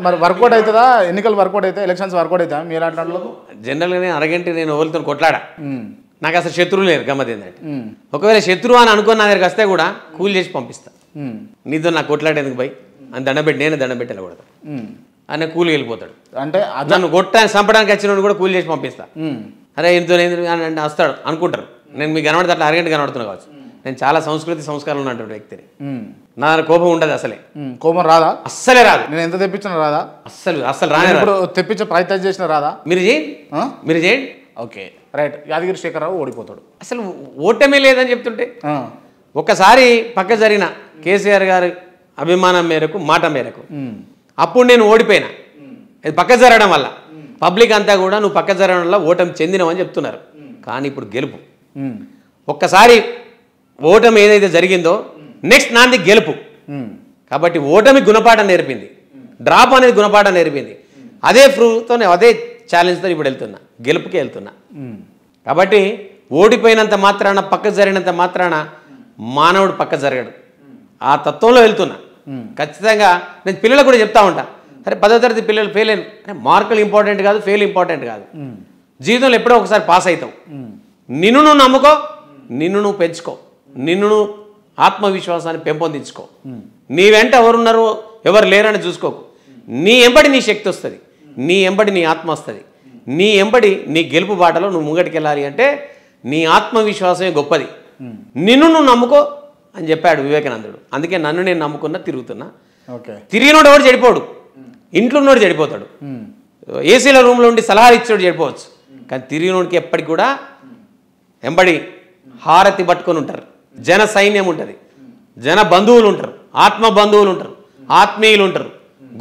మరి వర్కౌట్ అవుతుందా? ఎన్నికలు వర్కౌట్ అయితే, ఎలక్షన్స్ వర్కౌట్ అవుతా? మీరు అట్లాంటి జనరల్గా నేను అరగంటి నేను ఓళ్ళతో కొట్లాడా, నాకు అసలు శత్రువు లేరు. గమ్మత్ ఏంటంటే, ఒకవేళ శత్రువు అని అనుకుని నా దగ్గరికి వస్తే కూడా కూల్ చేసి పంపిస్తా. నీతో నాకు కొట్లాడేందుకు పోయి అని దండబెట్టి, నేనే దండబెట్టి వెళ్ళకూడదు. ఆయన కూలి వెళ్ళిపోతాడు. అంటే నన్ను కొట్టడానికి చంపడానికి వచ్చిన కూడా కూలి చేసి పంపిస్తా. అరే ఇంతో అని వస్తాడు అనుకుంటారు. నేను మీకు కనబడితే అట్లా అరగంట కనబడుతున్నా కావచ్చు. నేను చాలా సంస్కారం ఉన్నటువంటి వ్యక్తిని. నా కోపం ఉండదు అసలే. కోపం రాదా? అస్సలే రాదు. నేను ఎంత తెప్పించినా రాదా? అస్సలు రానే ఇప్పుడు తెప్పించే ప్రయత్నం చేసినా రాదా? మీరు చేయండి. Okay right. యాదగిరి శేఖరరావు ఓడిపోతాడు. అసలు ఓటమే లేదని చెప్తుంటే ఒక్కసారి పక్క జరిగిన కేసీఆర్ గారి అభిమానం మేరకు మాట మేరకు అప్పుడు నేను ఓడిపోయినా. ఇది పక్క జరగడం వల్ల పబ్లిక్ అంతా కూడా నువ్వు పక్క జరగడం వల్ల ఓటమి చెందినవని చెప్తున్నారు. కానీ ఇప్పుడు గెలుపు. ఒక్కసారి ఓటమి ఏదైతే జరిగిందో నెక్స్ట్ నాంది గెలుపు. కాబట్టి ఓటమి గుణపాఠం నేర్పింది, డ్రాప్ అనేది గుణపాఠం నేర్పింది. అదే ఫ్రూతో అదే ఛాలెంజ్తో ఇప్పుడు వెళ్తున్నా, గెలుపుకి వెళ్తున్నా. కాబట్టి ఓడిపోయినంత మాత్రాన పక్క జరిగినంత మాత్రాన మానవుడు పక్క జరగడు. ఆ తత్వంలో వెళ్తున్నా. ఖచ్చితంగా నేను పిల్లలకు కూడా చెప్తా ఉంటా, అరే 10వ తరగతి పిల్లలు ఫెయిల్ అయిన అంటే మార్కులు ఇంపార్టెంట్ కాదు, ఫెయిల్ ఇంపార్టెంట్ కాదు. జీవితంలో ఎప్పుడో ఒకసారి పాస్ అవుతావు. నిన్ను నువ్వు నమ్ముకో, నిన్ను నువ్వు పెంచుకో, నిన్ను నువ్వు ఆత్మవిశ్వాసాన్ని పెంపొందించుకో. నీ వెంట ఎవరున్నారో ఎవరు లేరని చూసుకోకు. నీ ఎంబడి నీ శక్తి వస్తుంది, నీ ఎంబడి నీ ఆత్మ వస్తుంది, నీ ఎంబడి నీ గెలుపు బాటలో నువ్వు ముంగటికెళ్ళాలి అంటే నీ ఆత్మవిశ్వాసమే గొప్పది. నిన్ను నువ్వు నమ్ముకో అని చెప్పాడు వివేకానందుడు. అందుకే నన్ను నేను నమ్ముకున్నా, తిరుగుతున్నా. తిరిగినోడు ఎవడు చెడిపోడు, ఇంట్లో ఉన్నోడు చెడిపోతాడు. ఏసీల రూమ్లో ఉండి సలహాలు ఇచ్చేవాడు చెడిపోవచ్చు. కానీ తిరిగినోడికి ఎప్పటికి కూడా ఎంబడి హారతి పట్టుకొని ఉంటారు. జన సైన్యం ఉంటుంది, జన బంధువులు ఉంటారు, ఆత్మ బంధువులు ఉంటారు, ఆత్మీయులు ఉంటారు,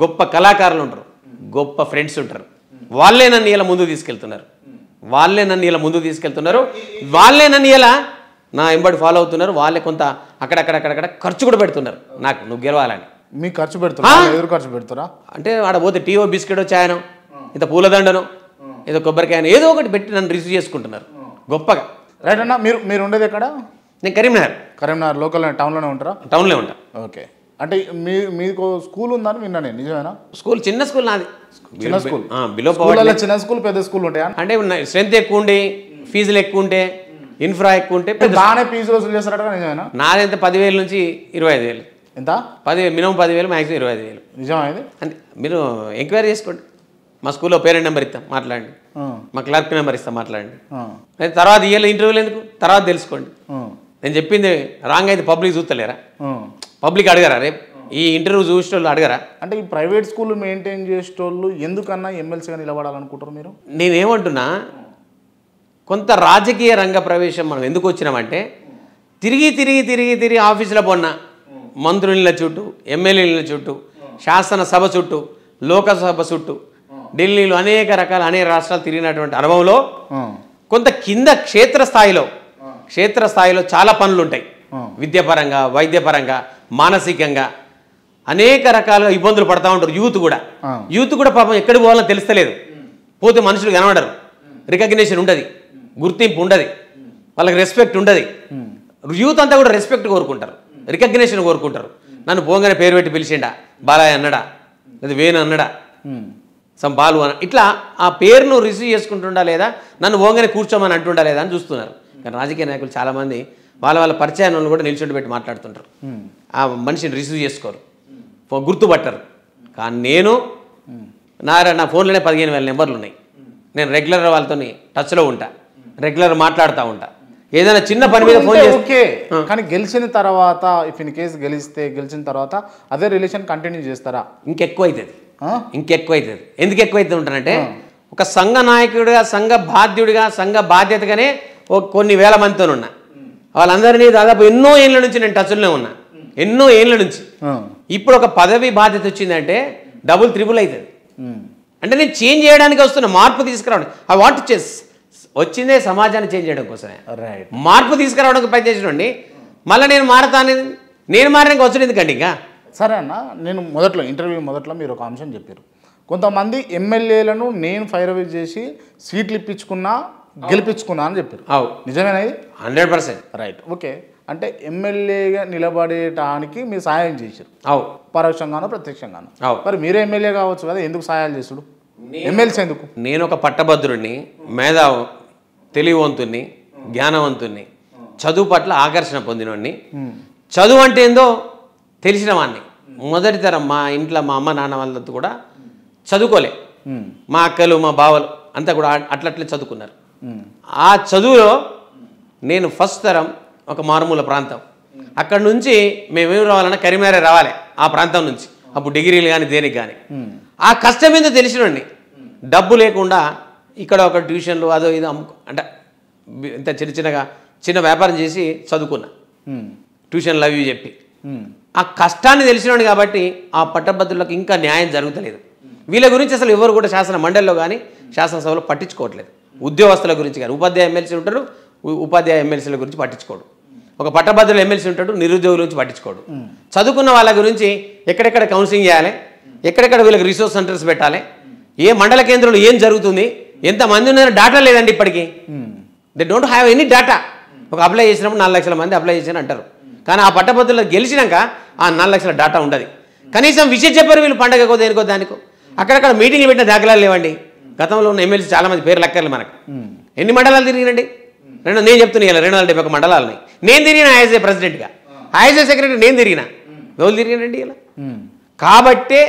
గొప్ప కళాకారులు ఉంటారు, గొప్ప ఫ్రెండ్స్ ఉంటారు. వాళ్ళే నన్ను ఇలా ముందుకు తీసుకెళ్తున్నారు, వాళ్ళే నన్ను ఇలా నా ఎంబడి ఫాలో అవుతున్నారు. వాళ్ళే కొంత అక్కడక్కడ ఖర్చు కూడా పెడుతున్నారు నాకు, నువ్వు గెలవాలని. మీకు ఖర్చు పెడుతున్నా, ఎదురు ఖర్చు పెడుతురా అంటే ఆడ పోతే టీఓ బిస్కెటో చాయనో ఇంత పూలదండనో ఏదో కొబ్బరికాయనో ఏదో ఒకటి పెట్టి నన్ను రిసీవ్ చేసుకుంటున్నారు గొప్పగా. రైట్ అన్న. మీరు ఉండేది ఎక్కడ? నేను కరీంనగర్ లోకల్ టౌన్లోనే ఉంటారా? టౌన్లో ఉంటా. ఓకే. అంటే మీకు స్కూల్ ఉందని విన్నా నేను, నిజమేనా? స్కూల్ చిన్న స్కూల్ నాది. చిన్న స్కూల్ బిలో చిన్న స్కూల్ పెద్ద స్కూల్ ఉంటాయా? అంటే స్ట్రెంత్ ఎక్కువ ఉండి ఫీజులు ఎక్కువ ఉంటే ఇన్ఫ్రా ఎక్కువ ఉంటే బాగానే ఫీజులు వసూలు చేస్తారట, నిజమేనా? నాది ఎంత 10,000 నుంచి 25,000. ఎంత? 10,000 మినిమం, 10,000 మ్యాక్సిమం 25,000. నిజమా ఇది? అంటే మీరు ఎంక్వైరీ చేసుకోండి. మా స్కూల్లో పేరెంట్ నెంబర్ ఇస్తాం, మాట్లాడండి. మా క్లర్క్ నెంబర్ ఇస్తాం, మాట్లాడండి. తర్వాత ఇయ్యాలి ఇంటర్వ్యూలు ఎందుకు, తర్వాత తెలుసుకోండి. నేను చెప్పింది రాంగ్ అయితే పబ్లిక్ చూస్తలేరా? పబ్లిక్ అడగరా? రేపు ఈ ఇంటర్వ్యూ చూసే వాళ్ళు అడగరా? అంటే ఈ ప్రైవేట్ స్కూల్ మెయింటైన్ చేసేటోళ్ళు ఎందుకన్నా ఎమ్మెల్సీగా నిలబడాలనుకుంటారు మీరు? నేనేమంటున్నా, కొంత రాజకీయ రంగ ప్రవేశం మనం ఎందుకు వచ్చినామంటే తిరిగి ఆఫీసులో పోన్న మంత్రుల చుట్టూ, ఎమ్మెల్యేల చుట్టూ, శాసనసభ చుట్టూ, లోకసభ చుట్టూ, ఢిల్లీలో అనేక రాష్ట్రాలు తిరిగినటువంటి అనుభవంలో కొంత కింద క్షేత్రస్థాయిలో చాలా పనులు ఉంటాయి. విద్యాపరంగా, వైద్యపరంగా, మానసికంగా అనేక రకాలుగా ఇబ్బందులు పడతా ఉంటారు. యూత్ కూడా పాపం ఎక్కడికి పోవాలో తెలుస్తలేదు. పోతే మనుషులు కనబడరు, రికగ్నిషన్ ఉండదు, గుర్తింపు ఉండదు, వాళ్ళకి రెస్పెక్ట్ ఉండదు. యూత్ అంతా కూడా రెస్పెక్ట్ కోరుకుంటారు, రికగ్నిషన్ కోరుకుంటారు. నన్ను పోగానే పేరు పెట్టి పిలిచిండా, బాలయ్య అన్నడా, లేదా వేణు అన్నడా, సమ్ బాలు అన్న, ఇట్లా ఆ పేరును రిసీవ్ చేసుకుంటుండా లేదా, నన్ను పోగానే కూర్చోమని అంటుండా లేదా అని చూస్తున్నారు. కానీ రాజకీయ నాయకులు చాలామంది వాళ్ళ పరిచయాలను కూడా నిల్చొని పెట్టి మాట్లాడుతుంటారు. ఆ మనిషిని రిసీవ్ చేసుకోరు, గుర్తుపట్టరు. కానీ నేను నా ఫోన్లోనే 15,000 నెంబర్లు ఉన్నాయి. నేను రెగ్యులర్ వాళ్ళతో టచ్లో ఉంటా, రెగ్యులర్ మాట్లాడుతూ ఉంటా. ఏదైనా చిన్న పని మీద ఫోన్ చేస్తే ఓకే. కానీ గెలిచిన తర్వాత, ఇఫ్ ఇన్ కేసు గెలిచిన తర్వాత అదే రిలేషన్ కంటిన్యూ చేస్తారా? ఇంకెక్కువ అవుతుంది. ఎందుకు ఎక్కువ అవుతుంది ఉంటానంటే, ఒక సంఘ నాయకుడిగా, సంఘ బాధ్యుడిగా, సంఘ బాధ్యతగానే కొన్ని వేల మందితో ఉన్నా. వాళ్ళందరినీ దాదాపు ఎన్నో ఏళ్ళ నుంచి నేను టచ్లోనే ఉన్నా, ఎన్నో ఏళ్ళ నుంచి. ఇప్పుడు ఒక పదవి బాధ్యత వచ్చిందంటే డబుల్ త్రిబుల్ అవుతుంది. అంటే నేను చేంజ్ చేయడానికి వస్తున్నా, మార్పు తీసుకురావడం. ఐ వాంట్ చేస్ వచ్చిందే సమాజాన్ని చేంజ్ చేయడం కోసమే, మార్పు తీసుకురావడానికి ప్రయత్నించండి. మళ్ళీ నేను మారడానికి వచ్చాను ఎందుకండి ఇంకా. సరే అన్న, నేను ఇంటర్వ్యూ మొదట్లో మీరు ఒక అంశం చెప్పారు, కొంతమంది ఎమ్మెల్యేలను నేను ఫైర్ అవే చేసి సీట్లు ఇప్పించుకున్నా, గెలిపించుకున్నా అని చెప్పారు. నిజమేనా ఇది? 100% రైట్. ఓకే. అంటే ఎమ్మెల్యేగా నిలబడేటానికి మీరు సహాయం చేశారు, పరోక్షంగానో ప్రత్యక్షంగానో. మరి మీరే ఎమ్మెల్యే కావచ్చు కదా, ఎందుకు సహాయాలు చేసుడు? ఎమ్మెల్సీ ఎందుకు? నేను ఒక పట్టభద్రుడిని, మేధావు, తెలివివంతుణ్ణి, జ్ఞానవంతుణ్ణి, చదువు పట్ల ఆకర్షణ పొందినవాడిని, చదువు అంటే ఏందో తెలిసిన వాడిని. మొదటి తరం మా ఇంట్లో మా అమ్మ నాన్న వాళ్ళతో కూడా చదువుకోలే, మా అక్కలు మా బావలు అంతా కూడా అట్లట్లే చదువుకున్నారు. ఆ చదువులో నేను ఫస్ట్ తరం ఒక మారుమూల ప్రాంతం. అక్కడ నుంచి మేమేమి రావాలన్నా కరీంనగర్ రావాలి ఆ ప్రాంతం నుంచి. అప్పుడు డిగ్రీలు కానీ దేనికి కానీ ఆ కష్టం ఏందో తెలిసినండి. డబ్బు లేకుండా ఇక్కడ ఒక ట్యూషన్లు అదో ఇది అంటే ఇంత చిన్న వ్యాపారం చేసి చదువుకున్నా, ట్యూషన్లు అవి చెప్పి. ఆ కష్టాన్ని తెలిసినాడు కాబట్టి ఆ పట్టభద్రులకు ఇంకా న్యాయం జరుగుతలేదు. వీళ్ళ గురించి అసలు ఎవరు కూడా శాసన మండలిలో కానీ శాసనసభలో పట్టించుకోవట్లేదు. ఉద్యోగస్తుల గురించి కానీ ఉపాధ్యాయ ఎమ్మెల్సీలు ఉంటారు, ఉపాధ్యాయ ఎమ్మెల్సీల గురించి పట్టించుకోడు. ఒక పట్టభద్రుల ఎమ్మెల్సీ ఉంటాడు, నిరుద్యోగుల గురించి పట్టించుకోడు. చదువుకున్న వాళ్ళ గురించి ఎక్కడెక్కడ కౌన్సిలింగ్ చేయాలి, ఎక్కడెక్కడ వీళ్ళకి రిసోర్స్ సెంటర్స్ పెట్టాలి, ఏ మండల కేంద్రంలో ఏం జరుగుతుంది, ఎంతమంది ఉన్నారో డాటా లేదండి ఇప్పటికీ. They don't have any data. ఒక అప్లై చేసినప్పుడు 4 లక్షల మంది అప్లై చేశారు అంటారు, కానీ ఆ పట్టభద్రులు గెలిచినాక ఆ 4 లక్షల డాటా ఉండదు. కనీసం విషయం చెప్పారు వీళ్ళు పండగకో దేనికో దానికో. అక్కడక్కడ మీటింగ్లు పెట్టిన దాఖలాలు లేవండి. గతంలో ఉన్న ఎమ్మెల్సీ చాలామంది పేర్లు లెక్కర్లు మనకు. ఎన్ని మండలాలు తిరిగినండి? నేను చెప్తున్నా 271 మండలాలని నేను తిరిగిన యాజ్ ఏ ప్రెసిడెంట్గా, యాజ్ ఏ సెక్రటరీ నేను తిరిగిన. ఎవరు తిరిగినండి ఇలా? కాబట్టే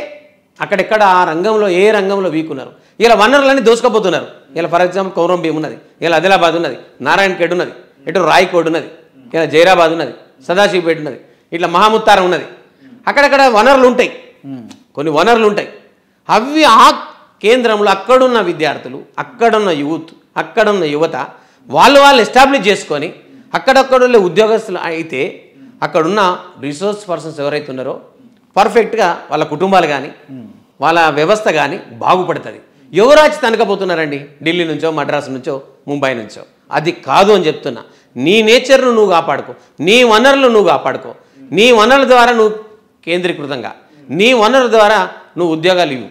అక్కడెక్కడ ఆ రంగంలో ఏ రంగంలో వీకున్నారు. ఇలా వనరులన్నీ దోసుకపోతున్నారు. ఇలా ఫర్ ఎగ్జాంపుల్ కౌరం భీం ఉన్నది, ఇలా ఆదిలాబాద్ ఉన్నది, నారాయణఖేడ్ ఉన్నది, ఇటు రాయకోడ్ ఉన్నది, ఇలా జైరాబాద్ ఉన్నది, సదాశివపేట ఉన్నది, ఇట్లా మహాముత్తారం ఉన్నది. అక్కడక్కడ వనరులు ఉంటాయి, కొన్ని వనరులు ఉంటాయి. అవి ఆ కేంద్రంలో అక్కడున్న విద్యార్థులు, అక్కడున్న యూత్, అక్కడున్న యువత వాళ్ళు ఎస్టాబ్లిష్ చేసుకొని అక్కడక్కడ ఉద్యోగస్తులు అయితే అక్కడున్న రిసోర్స్ పర్సన్స్ ఎవరైతే ఉన్నారో పర్ఫెక్ట్గా వాళ్ళ కుటుంబాలు కానీ వాళ్ళ వ్యవస్థ కానీ బాగుపడుతుంది. ఎవరు వచ్చి తనకపోతున్నారండి ఢిల్లీ నుంచో, మద్రాసు నుంచో, ముంబై నుంచో? అది కాదు అని చెప్తున్నా. నీ నేచర్ను నువ్వు కాపాడుకో, నీ వనరులు నువ్వు కాపాడుకో, నీ వనరుల ద్వారా నువ్వు కేంద్రీకృతంగా, నీ వనరుల ద్వారా నువ్వు ఉద్యోగాలు ఇవ్వు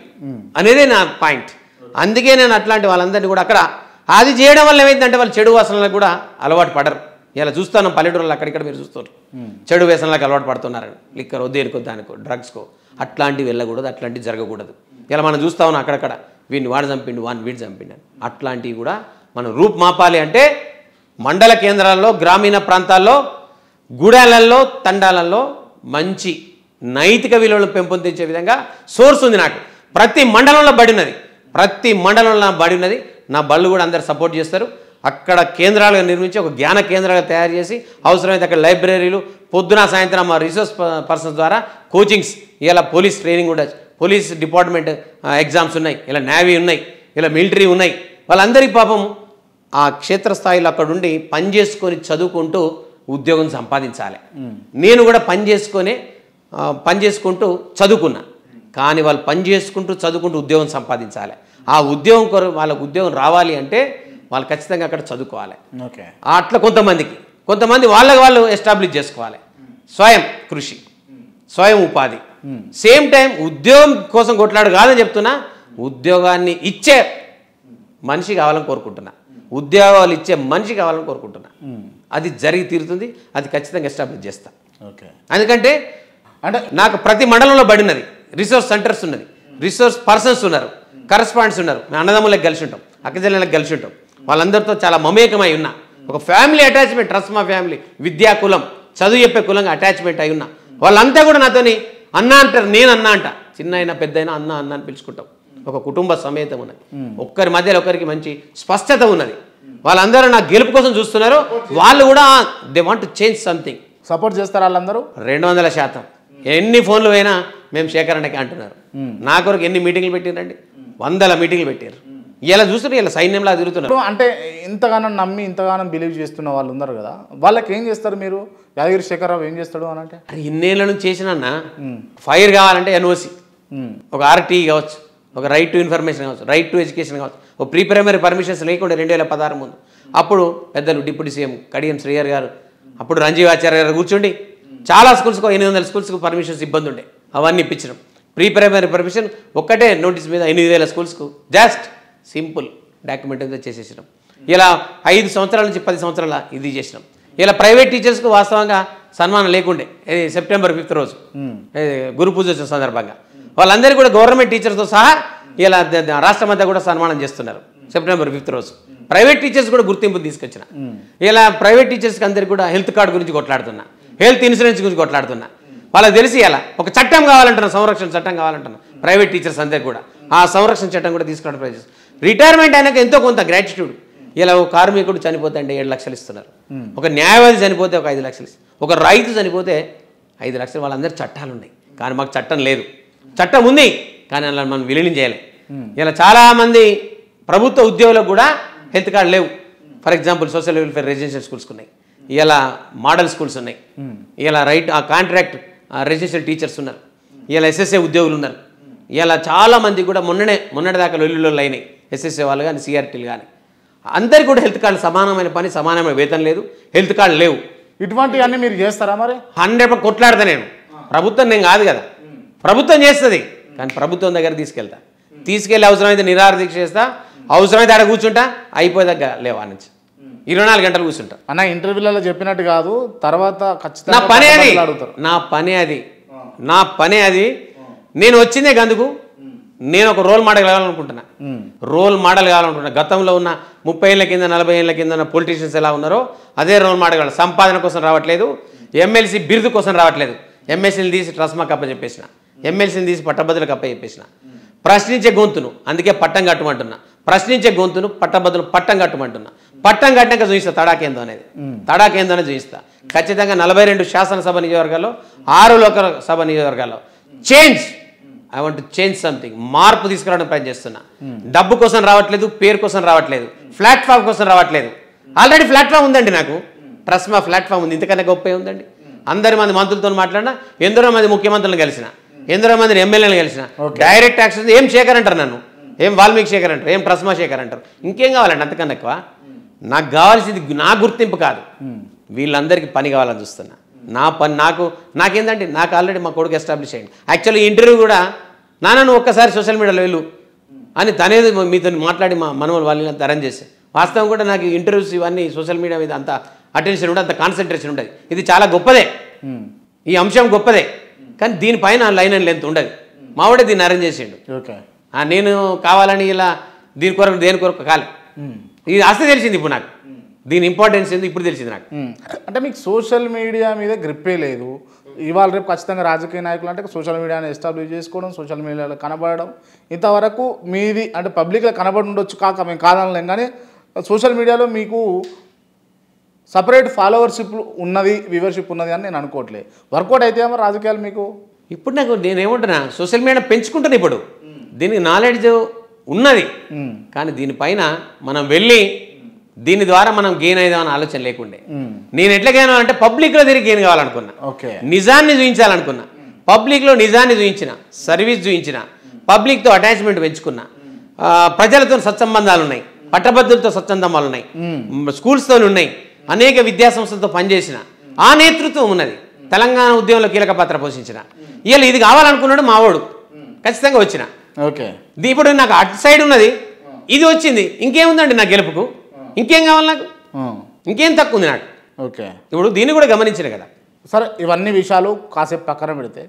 అనేదే నా పాయింట్. అందుకే నేను అట్లాంటి వాళ్ళందరినీ కూడా అక్కడ అది చేయడం వల్ల ఏమైందంటే వాళ్ళు చెడు వాసనలకు కూడా అలవాటు పడరు. ఇలా చూస్తాను పల్లెటూరులో అక్కడిక్కడ మీరు చూస్తారు చెడు వ్యసనాలకు అలవాటు పడుతున్నారని, లిక్కర్ దేనికో దానికో డ్రగ్స్కో. అట్లాంటివి వెళ్ళకూడదు, అట్లాంటివి జరగకూడదు. ఇలా మనం చూస్తా ఉన్నాం అక్కడక్కడ వీడిని వాడు చంపిండు, వీడు చంపిండు అని. అట్లాంటివి కూడా మనం రూపుమాపాలి అంటే మండల కేంద్రాల్లో, గ్రామీణ ప్రాంతాల్లో, గూడాలలో, తండాలలో మంచి నైతిక విలువలను పెంపొందించే విధంగా సోర్స్ ఉంది నాకు. ప్రతి మండలంలో బడి ఉన్నది, ప్రతి మండలంలో బడి ఉన్నది. నా బళ్ళు కూడా అందరు సపోర్ట్ చేస్తారు. అక్కడ కేంద్రాలుగా నిర్మించి ఒక జ్ఞాన కేంద్రాలుగా తయారు చేసి అవసరమైతే అక్కడ లైబ్రరీలు, పొద్దున సాయంత్రం మా రిసోర్స్ పర్సన్స్ ద్వారా కోచింగ్స్, ఇలా పోలీస్ ట్రైనింగ్ కూడా, పోలీస్ డిపార్ట్మెంట్ ఎగ్జామ్స్ ఉన్నాయి, ఇలా నేవీ ఉన్నాయి, ఇలా మిలిటరీ ఉన్నాయి. వాళ్ళందరికీ పాపం ఆ క్షేత్రస్థాయిలో అక్కడ ఉండి పని చేసుకొని చదువుకుంటూ ఉద్యోగం సంపాదించాలి. నేను కూడా పని చేసుకుంటూ చదువుకున్నా, కానీ వాళ్ళు పని చేసుకుంటూ చదువుకుంటూ ఉద్యోగం సంపాదించాలి. ఆ ఉద్యోగం వాళ్ళకు ఉద్యోగం రావాలి అంటే వాళ్ళు ఖచ్చితంగా అక్కడ చదువుకోవాలి. ఓకే, అట్లా కొంతమంది వాళ్ళు ఎస్టాబ్లిష్ చేసుకోవాలి. స్వయం కృషి, స్వయం ఉపాధి. సేమ్ టైం ఉద్యోగం కోసం కొట్లాడు కాదని చెప్తున్నా, ఉద్యోగాన్ని ఇచ్చే మనిషి కావాలని కోరుకుంటున్నా, ఉద్యోగాలు ఇచ్చే మనిషి కావాలని కోరుకుంటున్నా. అది జరిగి తీరుతుంది, అది ఖచ్చితంగా ఎస్టాబ్లిష్ చేస్తా. ఓకే, ఎందుకంటే నాకు ప్రతి మండలంలో బడినది, రిసోర్స్ సెంటర్స్ ఉన్నది, రిసోర్స్ పర్సన్స్ ఉన్నారు, కరస్పాండెంట్స్ ఉన్నారు. మేము అన్నదమ్ములకు కలిసి ఉంటాం, అక్కజల్లకు కలిసి ఉంటాం. వాళ్ళందరితో చాలా మమేకమై ఉన్నా. ఒక ఫ్యామిలీ అటాచ్మెంట్, ట్రస్ట్ మా ఫ్యామిలీ, విద్యా కులం, చదువు చెప్పే కులంగా అటాచ్మెంట్ అయి ఉన్నా. వాళ్ళంతా కూడా నాతోని అన్న అంటారు, నేను అన్న అంట. చిన్న అయినా పెద్ద అయినా అన్న అన్న అని పిలుచుకుంటాం. ఒక కుటుంబ సమేతం ఉన్నది, ఒక్కరి మధ్యలో ఒకరికి మంచి స్పష్టత ఉన్నది. వాళ్ళందరూ నా గెలుపు కోసం చూస్తున్నారు. వాళ్ళు కూడా they want to change something. Support చేస్తారు వాళ్ళందరూ 200%. ఎన్ని ఫోన్లు పోయినా మేము శేఖరణకి అంటున్నారు. నా కొరకు ఎన్ని మీటింగ్లు పెట్టిరండి, 100 మీటింగ్లు పెట్టారు. ఇలా చూస్తుంటే ఇలా సైన్యంలా తిరుగుతున్నారు. అంటే ఇంతగానం నమ్మి ఇంతగానం బిలీవ్ చేస్తున్న వాళ్ళు ఉన్నారు కదా, వాళ్ళకి ఏం చేస్తారు మీరు? యాదగిరి శేఖరరావు ఏం చేస్తాడు అని అంటే, అది ఇన్నేళ్ళ నుంచి చేసిన ఫైర్ కావాలంటే ఎన్ఓసి, ఒక ఆర్టీ కావచ్చు, ఒక రైట్ టు ఇన్ఫర్మేషన్ కావచ్చు, రైట్ టు ఎడ్యుకేషన్ కావచ్చు, ఒక ప్రీ ప్రైమరీ పర్మిషన్స్ లేకుండా 2016 ముందు అప్పుడు పెద్దలు డిప్యూటీ సీఎం కడియం శ్రీహర్ గారు, అప్పుడు రంజీవ్ ఆచార్య గారు కూర్చోండి చాలా స్కూల్స్కు 800 స్కూల్స్కు పర్మిషన్స్ ఇబ్బంది ఉండే, అవన్నీ ఇప్పించడం. ప్రీ ప్రైమరీ పర్మిషన్ ఒక్కటే నోటీస్ మీద 8000 స్కూల్స్కు జస్ట్ సింపుల్ డాక్యుమెంట్ మీద చేసేసినాం. ఇలా 5 సంవత్సరాల నుంచి 10 సంవత్సరాల ఇది చేసినాం. ఇలా ప్రైవేట్ టీచర్స్కు వాస్తవంగా సన్మానం లేకుండే. సెప్టెంబర్ 5th రోజు గురు పూజ వచ్చిన సందర్భంగా వాళ్ళందరికీ కూడా గవర్నమెంట్ టీచర్స్తో సహా ఇలా రాష్ట్రం అంతా కూడా సన్మానం చేస్తున్నారు. సెప్టెంబర్ 5th రోజు ప్రైవేట్ టీచర్స్ కూడా గుర్తింపు తీసుకొచ్చిన. ఇలా ప్రైవేట్ టీచర్స్కి అందరికీ కూడా హెల్త్ కార్డు గురించి కొట్లాడుతున్నా, హెల్త్ ఇన్సూరెన్స్ గురించి కొట్లాడుతున్నా. వాళ్ళకి తెలిసి ఇలా ఒక చట్టం కావాలంటున్నా, సంరక్షణ చట్టం కావాలంటున్నా ప్రైవేట్ టీచర్స్ అందరికీ కూడా. ఆ సంరక్షణ చట్టం కూడా తీసుకురావడం ప్రయత్నిస్తాం. రిటైర్మెంట్ అయినాక ఎంతో కొంత గ్రాటిట్యూడ్ ఇలా ఒక కార్మికుడు చనిపోతే అంటే 7 లక్షలు ఇస్తున్నారు, ఒక న్యాయవాది చనిపోతే ఒక 5 లక్షలు ఇస్తారు, ఒక రైతు చనిపోతే 5 లక్షలు. వాళ్ళందరూ చట్టాలు ఉన్నాయి కానీ మాకు చట్టం లేదు. చట్టం ఉంది కానీ అలా మనం విలీనం చేయాలి. ఇలా చాలామంది ప్రభుత్వ ఉద్యోగులకు కూడా హెల్త్ కార్డు లేవు. For example social welfare residential schools ఉన్నాయి, ఇలా మోడల్ స్కూల్స్ ఉన్నాయి, ఇలా కాంట్రాక్ట్ రెసిడెన్షియల్ టీచర్స్ ఉన్నారు, ఇలా ఎస్ఎస్ఏ ఉద్యోగులు ఉన్నారు. ఇలా చాలామంది కూడా మొన్నటిదాకా లొల్లిలో అయినాయి ఎస్ఎస్ఏ వాళ్ళు కానీ సిఆర్టీలు కానీ. అందరికీ కూడా హెల్త్ కార్డు సమానమైన పని, సమానమైన వేతనం లేదు, హెల్త్ కార్డు లేవు. ఇటువంటివన్నీ మీరు చేస్తారా మరి? 100% కొట్లాడతా నేను. ప్రభుత్వం నేను కాదు కదా, ప్రభుత్వం చేస్తుంది కానీ ప్రభుత్వం దగ్గర తీసుకెళ్ళి అవసరమైతే నిరాహార దీక్ష చేస్తా, అవసరమైతే ఆడ కూర్చుంటా, అయిపోయేదాకా లేవా నుంచి 24 గంటలు కూర్చుంటా. అన్న ఇంటర్వ్యూలలో చెప్పినట్టు కాదు, తర్వాత ఖచ్చితంగా నా పనే అది. నేను వచ్చిందే గందుకు. నేను ఒక రోల్ మోడల్ కావాలనుకుంటున్నా. గతంలో ఉన్న 30 ఏళ్ళ కింద 40 ఏళ్ళ కింద ఉన్న పొలిటీషియన్స్ ఎలా ఉన్నారో అదే రోల్ మోడల్ కావాలి. సంపాదన కోసం రావట్లేదు, ఎమ్మెల్సీ బిరుదు కోసం రావట్లేదు. ఎమ్మెల్సీని తీసి ట్రస్మాకి అప్పచెప్పేసిన, ఎమ్మెల్సీని తీసి పట్టభద్రులకు అప్పచెప్పేసిన. ప్రశ్నించే గొంతును అందుకే పట్టం కట్టమంటున్నా, ప్రశ్నించే గొంతును పట్టభద్రులు పట్టం కట్టమంటున్నా. పట్టం కట్టినాక చూపిస్తా తడాకేందో అనేది చూపిస్తా. ఖచ్చితంగా 42 శాసనసభ నియోజకవర్గాల్లో 6 లోకసభ నియోజకవర్గాల్లో I want to change something, మార్పు తీసుకురావడానికి ప్రయత్నం చేస్తున్నా. డబ్బు కోసం రావట్లేదు, పేరు కోసం రావట్లేదు, ప్లాట్ఫామ్ కోసం రావట్లేదు. ఆల్రెడీ ప్లాట్ఫామ్ ఉందండి నాకు, ట్రస్మా ప్లాట్ఫామ్ ఉంది, ఇంతకన్నా గొప్ప ఉందండి. అందరి మంది మంత్రులతో మాట్లాడినా, ఎందరో మంది ముఖ్యమంత్రులను కలిసిన, ఎందరో మంది ఎమ్మెల్యేలను కలిసిన. డైరెక్ట్ యాక్షన్ ఏం శేఖర్ అంటారు నన్ను, ఏం వాల్మీకి శేఖర్ అంటారు, ఏం ట్రస్మా శేఖర్ అంటారు. ఇంకేం కావాలండి అంతకన్నా ఎక్కువ? నాకు కావాల్సింది నా గుర్తింపు కాదు, వీళ్ళందరికీ పని కావాలని చూస్తున్నా. నా పని నాకేందంటే నాకు ఆల్రెడీ మా కొడుకు ఎస్టాబ్లిష్ అయ్యింది. యాక్చువల్లీ ఇంటర్వ్యూ కూడా నువ్వు ఒక్కసారి సోషల్ మీడియాలో వెళ్ళు అని తనేది మీతో మాట్లాడి మా మనవలు వాళ్ళని అరేంజ్ చేసి. వాస్తవం కూడా నాకు ఇంటర్వ్యూస్ ఇవన్నీ సోషల్ మీడియా మీద అంత అటెన్షన్ ఉండదు, అంత కాన్సన్ట్రేషన్ ఉండదు. ఇది చాలా గొప్పదే, ఈ అంశం గొప్పదే, కానీ దీనిపైన లైన్ అండ్ లెంత్ ఉండదు. మావాడే దీన్ని అరేంజ్ చేసిండు. నేను కావాలని ఇలా దేని కొరకు కాలే. ఇది అసలు తెలిసింది ఇప్పుడు నాకు, దీని ఇంపార్టెన్స్ ఏంది ఇప్పుడు తెలిసింది నాకు. అంటే మీకు సోషల్ మీడియా మీద గ్రిప్పే లేదు. ఇవాళ రేపు ఖచ్చితంగా రాజకీయ నాయకులు అంటే సోషల్ మీడియాని ఎస్టాబ్లిష్ చేసుకోవడం, సోషల్ మీడియాలో కనబడడం, ఇంతవరకు మీది అంటే పబ్లిక్లో కనబడి ఉండొచ్చు కాక మేము కాదనలేం, కానీ సోషల్ మీడియాలో మీకు సపరేట్ ఫాలోవర్షిప్ ఉన్నది, వ్యూవర్షిప్ ఉన్నది అని నేను అనుకోవట్లేదు. వర్కౌట్ అయితే ఏమో రాజకీయాలు మీకు. ఇప్పుడు నాకు నేనేమంటున్నా, సోషల్ మీడియా పెంచుకుంటాను. ఇప్పుడు దీనికి నాలెడ్జ్ ఉన్నది, కానీ దీనిపైన మనం వెళ్ళి దీని ద్వారా మనం గెయిన్ అయిదామని ఆలోచన లేకుండే. నేను ఎట్లా గెయిన్ అవ్వాలంటే పబ్లిక్లో తిరిగి గెయిన్ కావాలనుకున్నా, నిజాన్ని చూపించాలనుకున్నా. పబ్లిక్లో నిజాన్ని చూపించిన, సర్వీస్ చూపించిన, పబ్లిక్తో అటాచ్మెంట్ పెంచుకున్నా, ప్రజలతో సత్సంబంధాలు ఉన్నాయి, పట్టభద్రులతో సత్సంబంధాలు ఉన్నాయి, స్కూల్స్తో ఉన్నాయి, అనేక విద్యాసంస్థలతో పనిచేసిన ఆ నేతృత్వం ఉన్నది. తెలంగాణ ఉద్యమంలో కీలక పాత్ర పోషించిన. ఇవాళ ఇది కావాలనుకున్నాడు మావాడు, ఖచ్చితంగా వచ్చిన. ఇప్పుడు నాకు అటు సైడ్ ఉన్నది, ఇది వచ్చింది, ఇంకేముందండి నా గెలుపుకు? ఇంకేం కావాలి నాకు? ఇంకేం తక్కువ ఉంది నాకు? ఇప్పుడు దీన్ని కూడా గమనించిన కదా. సరే, ఇవన్నీ విషయాలు కాసేపు పక్కన పెడితే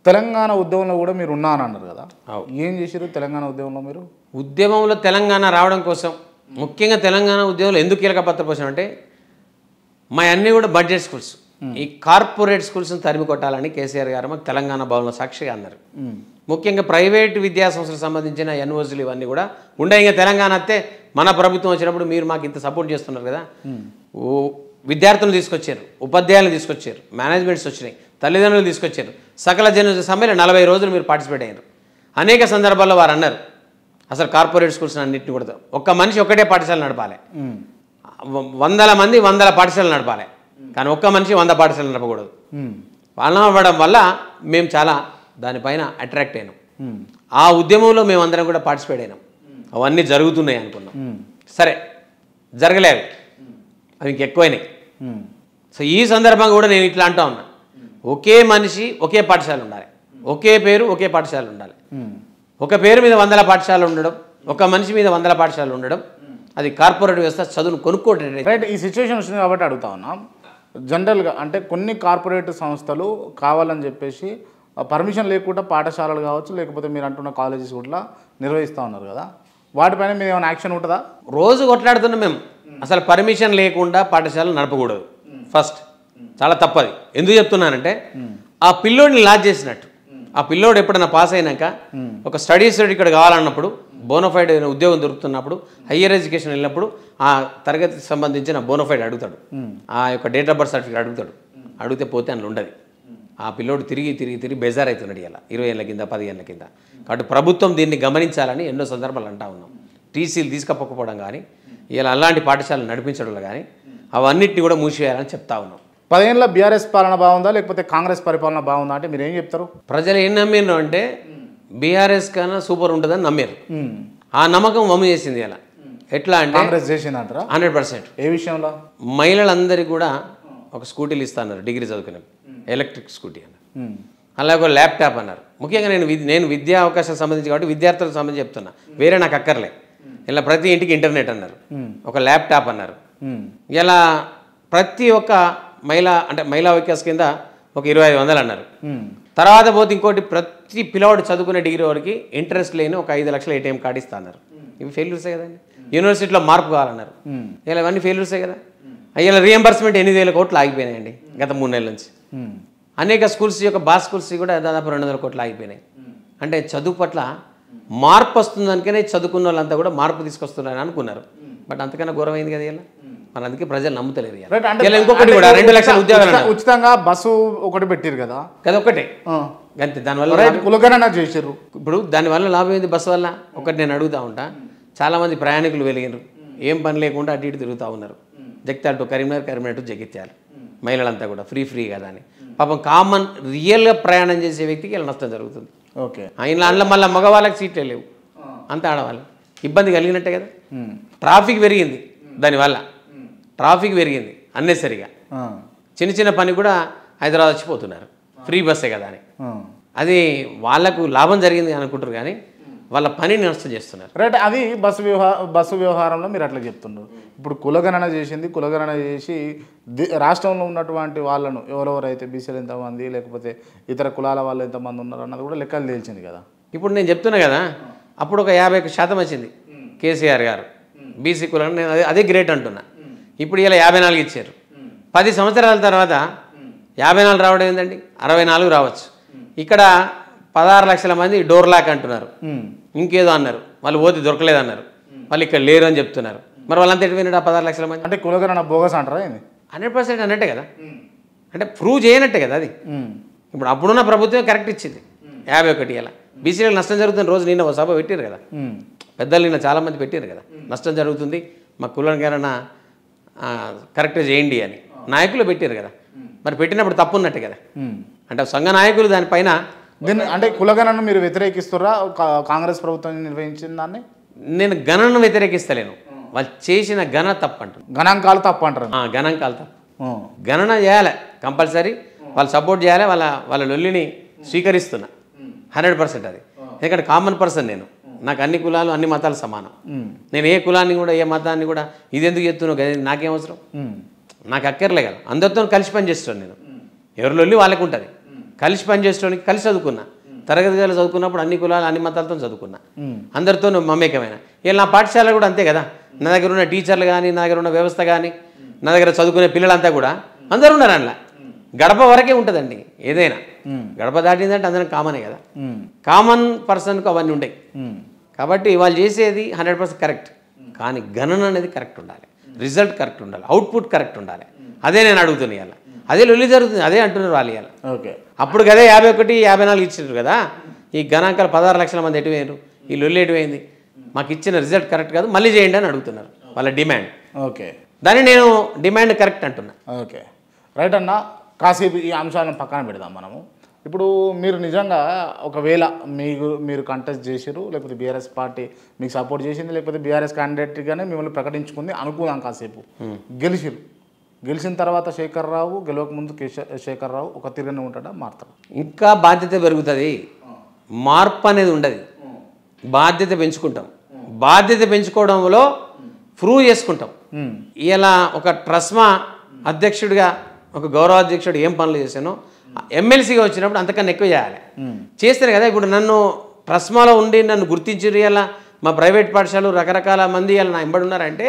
తెలంగాణ ఉద్యమంలో కూడా మీరు ఉన్నా అని అన్నారు కదా, ఏం చేశారు తెలంగాణ ఉద్యమంలో? మీరు ఉద్యమంలో తెలంగాణ రావడం కోసం, ముఖ్యంగా తెలంగాణ ఉద్యమంలో ఎందుకు కీలక పాత్ర పోసాం అంటే, మా అన్నీ కూడా బడ్జెట్ స్కూల్స్, ఈ కార్పొరేట్ స్కూల్స్ని తరిమి కొట్టాలని కేసీఆర్ గారు మాకు తెలంగాణ భవన్లో సాక్షిగా అన్నారు. ముఖ్యంగా ప్రైవేటు విద్యాసంస్థలకు సంబంధించిన యూనివర్సిటీలు ఇవన్నీ కూడా ఉండే. ఇంకా తెలంగాణ అయితే మన ప్రభుత్వం వచ్చినప్పుడు మీరు మాకు ఇంత సపోర్ట్ చేస్తున్నారు కదా, విద్యార్థులు తీసుకొచ్చారు, ఉపాధ్యాయులు తీసుకొచ్చారు, మేనేజ్మెంట్స్ వచ్చినాయి, తల్లిదండ్రులు తీసుకొచ్చారు, సకల జన సమ్మెలో 40 రోజులు మీరు పార్టిసిపేట్ అయ్యారు. అనేక సందర్భాల్లో వారు అన్నారు అసలు కార్పొరేట్ స్కూల్స్ అన్నింటినీ కూడా ఒక్క మనిషి ఒకటే పాఠశాల నడపాలి, 100 మంది 100 పాఠశాలలు నడపాలి, కానీ ఒక్క మనిషి 100 పాఠశాలలు నడపకూడదు. వాళ్ళ అవ్వడం వల్ల మేము చాలా దానిపైన అట్రాక్ట్ అయినాం. ఆ ఉద్యమంలో మేమందరం కూడా పార్టిసిపేట్ అయినాం. అవన్నీ జరుగుతున్నాయి అనుకున్నాం. సరే, జరగలేదు, అవి ఇంకెక్కువైనాయి. సో ఈ సందర్భంగా కూడా నేను ఇట్లా అంటా ఉన్నా, ఒకే మనిషి ఒకే పాఠశాల ఉండాలి, ఒకే పేరు ఒకే పాఠశాల ఉండాలి. ఒక పేరు మీద 100 పాఠశాలలు ఉండడం, ఒక మనిషి మీద 100 పాఠశాలలు ఉండడం, అది కార్పొరేట్ వ్యవస్థ చదువును కొనుక్కోవడం. రైట్, ఈ సిచ్యువేషన్ వచ్చింది కాబట్టి అడుగుతా ఉన్నా. జనరల్గా అంటే కొన్ని కార్పొరేట్ సంస్థలు కావాలని చెప్పేసి పర్మిషన్ లేకుండా పాఠశాలలు కావచ్చు, లేకపోతే మీరు అంటున్న కాలేజెస్ కూడా నిర్వహిస్తూ ఉన్నారు కదా, వాటిపైన మీరు ఏమైనా యాక్షన్ ఉంటుందా? రోజు కొట్లాడుతున్నాం మేము. అసలు పర్మిషన్ లేకుండా పాఠశాలలు నడపకూడదు. ఫస్ట్ చాలా తప్పది. ఎందుకు చెప్తున్నానంటే, ఆ పిల్లోడిని లాజ్ చేసినట్టు. ఆ పిల్లోడు ఎప్పుడైనా పాస్ అయినాక ఒక స్టడీస్ ఇక్కడ కావాలన్నప్పుడు బోనఫైడ్ ఉద్యోగం దొరుకుతున్నప్పుడు హయ్యర్ ఎడ్యుకేషన్ వెళ్ళినప్పుడు ఆ తరగతికి సంబంధించిన బోనఫైడ్ అడుగుతాడు, ఆ యొక్క డేట్ ఆఫ్ బర్త్ సర్టిఫికేట్ అడుగుతాడు. అడిగితే పోతే అందులో ఉండదు. ఆ పిల్లోడు తిరిగి బేజార్ అవుతున్నాడు ఇలా 20 ఏళ్ళ కింద 10 ఏళ్ళ కింద. కాబట్టి ప్రభుత్వం దీన్ని గమనించాలని ఎన్నో సందర్భాలు అంటా ఉన్నాం. టీసీలు తీసుకపోకపోవడం కానీ ఇలా అలాంటి పాఠశాలలు నడిపించడంలో కానీ అవన్నిటిని కూడా మూసివేయాలని చెప్తా ఉన్నాం. 10 ఏళ్ళ బీఆర్ఎస్ పాలన బాగుందా లేకపోతే కాంగ్రెస్ పరిపాలన బాగుందా అంటే మీరు ఏం చెప్తారు? ప్రజలు ఏం నమ్మిరు అంటే బీఆర్ఎస్ కన్నా సూపర్ ఉంటుందని నమ్మారు. ఆ నమ్మకం వమ్ము చేసింది ఇలా. ఎట్లా అంటే కాంగ్రెస్ చేసిందంటారా? 100%. ఏ విషయంలో? మహిళలందరికీ కూడా ఒక స్కూటీలు ఇస్తున్నారు, డిగ్రీ చదువుకునే ఎలక్ట్రిక్ స్కూటీ అన్నారు, అలాగే ఒక ల్యాప్టాప్ అన్నారు. ముఖ్యంగా నేను విద్యా అవకాశాలకు సంబంధించి కాబట్టి విద్యార్థులకు సంబంధించి చెప్తున్నా, వేరే నాకు అక్కర్లే. ఇలా ప్రతి ఇంటికి ఇంటర్నెట్ అన్నారు, ఒక ల్యాప్టాప్ అన్నారు. ఇలా ప్రతి ఒక్క మహిళా వికాస్ కింద ఒక 2500 అన్నారు. తర్వాత పోతే ఇంకోటి ప్రతి పిల్లవాడు చదువుకునే డిగ్రీ వాడికి ఇంట్రెస్ట్ లేని ఒక 5 లక్షల ఏటీఎం కార్డు ఇస్తా అన్నారు. ఇవి ఫెయిల్యూర్సే కదండి. యూనివర్సిటీలో మార్పు కావాలన్నారు. ఇలా ఇవన్నీ ఫెయిల్యూర్సే కదా. ఇలా రియంబర్స్మెంట్ 8,000 కోట్లు ఆగిపోయినాయండి గత 3 నెలల నుంచి. అనేక స్కూల్స్ యొక్క బాస్ స్కూల్స్ కూడా దాదాపు 200 కోట్లు ఆగిపోయినాయి. అంటే చదువు పట్ల మార్పు వస్తుందనికనే చదువుకున్న వాళ్ళంతా కూడా మార్పు తీసుకొస్తున్నారని అనుకున్నారు. బట్ అంతకన్నా ఘోరమైంది కదా ఇలా. మన అందుకే ప్రజలు నమ్ముతలేరు. ఇంకొకటి కూడా 2 లక్షల ఉద్యోగాలు ఉచితంగా బస్సు ఒకటి పెట్టారు కదా, ఒకటే అంతే. దానివల్ల కులగణన చేశారు. ఇప్పుడు దానివల్ల లాభం ఏంది? బస్సు వల్ల ఒకటి నేను అడుగుతూ ఉంటా, చాలామంది ప్రయాణికులు వెలిగినారు, ఏం పని లేకుండా అటు ఇటు తిరుగుతూ ఉన్నారు. జగిత్యాల టు కరీంనగర్ టు జగిత్యాల మహిళలంతా కూడా ఫ్రీ కదా అని. పాపం కామన్ రియల్గా ప్రయాణం చేసే వ్యక్తికి ఇలా నష్టం జరుగుతుంది. ఓకే, ఆయన అందులో మళ్ళీ మగవాళ్ళకి సీట్లే లేవు, అంతా ఆడవాళ్ళు ఇబ్బంది కలిగినట్టే కదా. ట్రాఫిక్ పెరిగింది, దానివల్ల ట్రాఫిక్ పెరిగింది అన్నెసరిగా. చిన్న పని కూడా హైదరాబాద్ వచ్చిపోతున్నారు, ఫ్రీ బస్సే కదా అని. అది వాళ్ళకు లాభం జరిగింది అనుకుంటారు కానీ వాళ్ళ పనిని నష్టం చేస్తున్నారు. రైట్, అది బస్సు వ్యవహారంలో మీరు అట్లా చెప్తున్నారు. ఇప్పుడు కులగణన చేసి రాష్ట్రంలో ఉన్నటువంటి వాళ్ళను ఎవరెవరైతే బీసీలు ఎంతమంది లేకపోతే ఇతర కులాల వాళ్ళు ఎంతమంది ఉన్నారు అన్నది కూడా లెక్కలు తేల్చింది కదా. ఇప్పుడు నేను చెప్తున్నా కదా, అప్పుడు ఒక 50% వచ్చింది కేసీఆర్ గారు బీసీ కులం. నేను అదే గ్రేట్ అంటున్నా. ఇప్పుడు ఇలా 54 ఇచ్చారు. 10 సంవత్సరాల తర్వాత 54 రావడం ఏంటండి, 64 రావచ్చు. ఇక్కడ 16 లక్షల మంది డోర్ లాక్ అంటున్నారు, ఇంకేదో అన్నారు, వాళ్ళు పోతే దొరకలేదు అన్నారు, వాళ్ళు ఇక్కడ లేరు అని చెప్తున్నారు. మరి వాళ్ళంతా ఎటు పోయినట్టు 16 లక్షల మంది? అంటే కులగణన బోగస్ అంటారా? 100% అన్నట్టే కదా, అంటే ప్రూవ్ చేయనట్టే కదా అది. ఇప్పుడు అప్పుడున్న ప్రభుత్వం కరెక్ట్ ఇచ్చింది 51. ఇలా బీసీలకు నష్టం జరుగుతుంది. రోజు నిన్న ఒక సభ పెట్టారు కదా పెద్దలు, నిన్న చాలామంది పెట్టారు కదా, నష్టం జరుగుతుంది మా కులంకరణ కరెక్ట్గా చేయండి అని నాయకులు పెట్టారు కదా. మరి పెట్టినప్పుడు తప్పు ఉన్నట్టే కదా. అంటే సంఘ నాయకులు దానిపైన దీన్ని అంటే కులగణను మీరు వ్యతిరేకిస్తురా? కాంగ్రెస్ ప్రభుత్వం నిర్వహించిన దాన్ని నేను గణనను వ్యతిరేకిస్తలేను, వాళ్ళు చేసిన గణ తప్పు అంటారు. గణాంకాలు తప్పు అంటారు. గణాంకాలు తప్పు. గణన చేయాలి కంపల్సరీ, వాళ్ళు సపోర్ట్ చేయాలి. వాళ్ళ లొల్లిని స్వీకరిస్తున్నా 100% అది. ఎందుకంటే కామన్ పర్సన్ నేను, నాకు అన్ని కులాలు అన్ని మతాలు సమానం. నేను ఏ కులాన్ని కూడా ఏ మతాన్ని కూడా ఇది ఎందుకు చెప్తున్నావు కదా, నాకేం అవసరం, నాకు అక్కర్లే కదా. అందరితో కలిసి పని చేస్తాను నేను, ఎవరి లొల్లి వాళ్ళకు ఉంటుంది. కలిసి పని చేసేవానికి కలిసి చదువుకున్నా, తరగతి గదిలో చదువుకున్నప్పుడు అన్ని కులాలు అన్ని మతాలతో చదువుకున్నా, అందరితో మమేకమైన. ఇలా నా పాఠశాల కూడా అంతే కదా. నా దగ్గర ఉన్న టీచర్లు కానీ, నా దగ్గర ఉన్న వ్యవస్థ కానీ, నా దగ్గర చదువుకునే పిల్లలంతా కూడా అందరూ ఉన్నారు. అందులో గడప వరకే ఉంటుందండి ఏదైనా. గడప దాటిందంటే అందరం కామనే కదా. కామన్ పర్సన్కు అవన్నీ ఉంటాయి. కాబట్టి వాళ్ళు చేసేది 100% కరెక్ట్. కానీ గణన అనేది కరెక్ట్ ఉండాలి, రిజల్ట్ కరెక్ట్ ఉండాలి, అవుట్పుట్ కరెక్ట్ ఉండాలి. అదే నేను అడుగుతున్నా ఇవాళ. అదే లొల్లి జరుగుతుంది, అదే అంటున్నారు వాళ్ళు ఇవాళ. ఓకే, అప్పుడు కదే 51, 54 ఇచ్చారు కదా. ఈ గణాంకాలు 16 లక్షల మంది ఎటువైనారు, ఈ లొల్లి ఎటువైంది, మాకు ఇచ్చిన రిజల్ట్ కరెక్ట్ కాదు, మళ్ళీ చేయండి అని అడుగుతున్నారు వాళ్ళ డిమాండ్. ఓకే, దాన్ని నేను డిమాండ్ కరెక్ట్ అంటున్నా. ఓకే, రైట్ అన్న. కాసేపు ఈ అంశాలను పక్కన పెడదాం మనము. ఇప్పుడు మీరు నిజంగా ఒకవేళ మీరు కంటెస్ట్ చేసారు, లేకపోతే బీఆర్ఎస్ పార్టీ మీకు సపోర్ట్ చేసింది, లేకపోతే బీఆర్ఎస్ క్యాండిడేట్గానే మిమ్మల్ని ప్రకటించుకుంది అనుకుందాం. కాసేపు గెలిచిన తర్వాత శేఖర్ రావు, గెలవక ముందు శేఖర్ రావు ఒక తిరిగినే ఉంటాడా, మారుతాడు? ఇంకా బాధ్యత పెరుగుతుంది, మార్పు అనేది ఉండదు. బాధ్యత పెంచుకుంటాం, బాధ్యత పెంచుకోవడంలో ప్రూవ్ చేసుకుంటాం. ఇలా ఒక ట్రస్మా అధ్యక్షుడిగా, ఒక గౌరవాధ్యక్షుడు ఏం పనులు చేశానో ఎమ్మెల్సీగా వచ్చినప్పుడు అంతకన్నా ఎక్కువ చేయాలి. చేస్తారు కదా. ఇప్పుడు నన్ను ట్రస్మాలో ఉండి నన్ను గుర్తించారు, ఇలా మా ప్రైవేట్ పాఠశాలలు రకరకాల మంది ఇలా నా ఎంబడి ఉన్నారంటే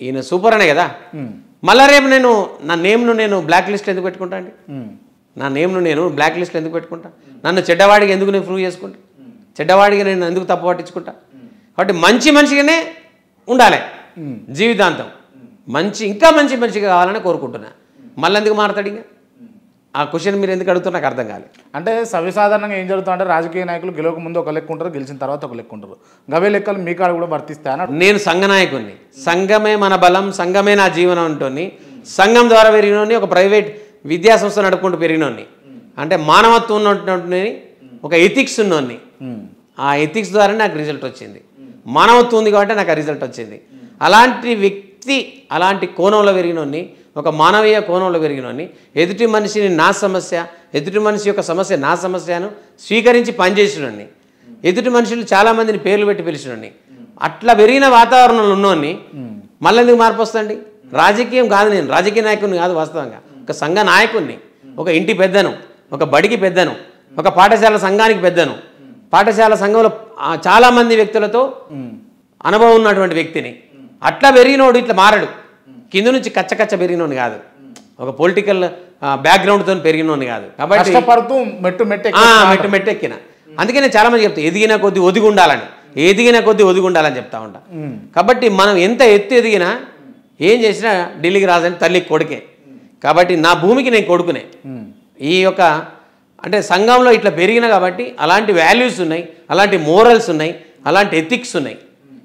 ఈయన సూపర్ అనే కదా. మళ్ళా రేపు నా నేమ్ను నేను బ్లాక్ లిస్ట్ ఎందుకు పెట్టుకుంటా అండి? నా నేమ్ను నేను బ్లాక్ లిస్ట్లో ఎందుకు పెట్టుకుంటా? నన్ను చెడ్డవాడికి ఎందుకు నేను ప్రూవ్ చేసుకుంటా? చెడ్డవాడికి నేను ఎందుకు తప్పు పట్టించుకుంటా? కాబట్టి మంచి మనిషిగానే ఉండాలి జీవితాంతం, ఇంకా మంచి మనిషిగా కావాలని కోరుకుంటున్నా. మళ్ళీ ఎందుకు మారుతాడు? ఇంకా ఆ క్వశ్చన్ మీరు ఎందుకు అడుగుతారు నాకు అర్థం కాలేదు. అంటే సర్వసాధారణంగా ఏం జరుగుతుందంటే రాజకీయ నాయకులు గెలవక ముందు ఒక లెక్క ఉంటారు, గెలిచిన తర్వాత ఒక లెక్క ఉంటారు. గవే లెక్కలు మీ కాడ కూడా వర్తిస్తాయని. నేను సంఘ నాయకుడిని, సంఘమే మన బలం, సంఘమే నా జీవనం ఉంటుంది. సంఘం ద్వారా పెరిగినోని, ఒక ప్రైవేట్ విద్యాసంస్థ నడుపుకుంటూ పెరిగినోని, అంటే మానవత్వం ఉన్నటువంటి ఒక ఎథిక్స్ ఉన్నోని. ఆ ఎథిక్స్ ద్వారా నాకు రిజల్ట్ వచ్చింది. మానవత్వం ఉంది కాబట్టి నాకు ఆ రిజల్ట్ వచ్చింది. అలాంటి వ్యక్తి, అలాంటి కోణంలో పెరిగినోని, ఒక మానవీయ కోణంలో పెరిగినోని, ఎదుటి మనిషిని నా సమస్య, ఎదుటి మనిషి యొక్క సమస్య నా సమస్యను స్వీకరించి పనిచేసినోని, ఎదుటి మనుషులు చాలామందిని పేర్లు పెట్టి పిలిచినోని, అట్లా పెరిగిన వాతావరణంలో ఉన్నోని మళ్ళీ ఎందుకు మార్పు వస్తుంది? రాజకీయం కాదు, నేను రాజకీయ నాయకుడిని కాదు, వాస్తవంగా ఒక సంఘ నాయకుడిని, ఒక ఇంటి పెద్దను, ఒక బడికి పెద్దను, ఒక పాఠశాల సంఘానికి పెద్దను, పాఠశాల సంఘంలో చాలామంది వ్యక్తులతో అనుభవం ఉన్నటువంటి వ్యక్తిని. అట్లా పెరిగినోడు ఇట్లా మారడు. కింద నుంచి కచ్చ పెరిగినోని కాదు, ఒక పొలిటికల్ బ్యాక్గ్రౌండ్తో పెరిగినోని కాదు. కాబట్టి మెట్టు ఎక్కిన. అందుకే నేను చాలామంది చెప్తాను, ఎదిగిన కొద్ది ఒదిగి ఉండాలని, ఎదిగిన కొద్ది ఒదిగి ఉండాలని చెప్తా ఉంటా. కాబట్టి మనం ఎంత ఎత్తు ఎదిగినా ఏం చేసినా ఢిల్లీకి రాజని తల్లికి కొడుకే. కాబట్టి నా భూమికి నేను కొడుకునే. ఈ యొక్క అంటే సంఘంలో ఇట్లా పెరిగిన కాబట్టి అలాంటి వాల్యూస్ ఉన్నాయి, అలాంటి మోరల్స్ ఉన్నాయి, అలాంటి ఎథిక్స్ ఉన్నాయి.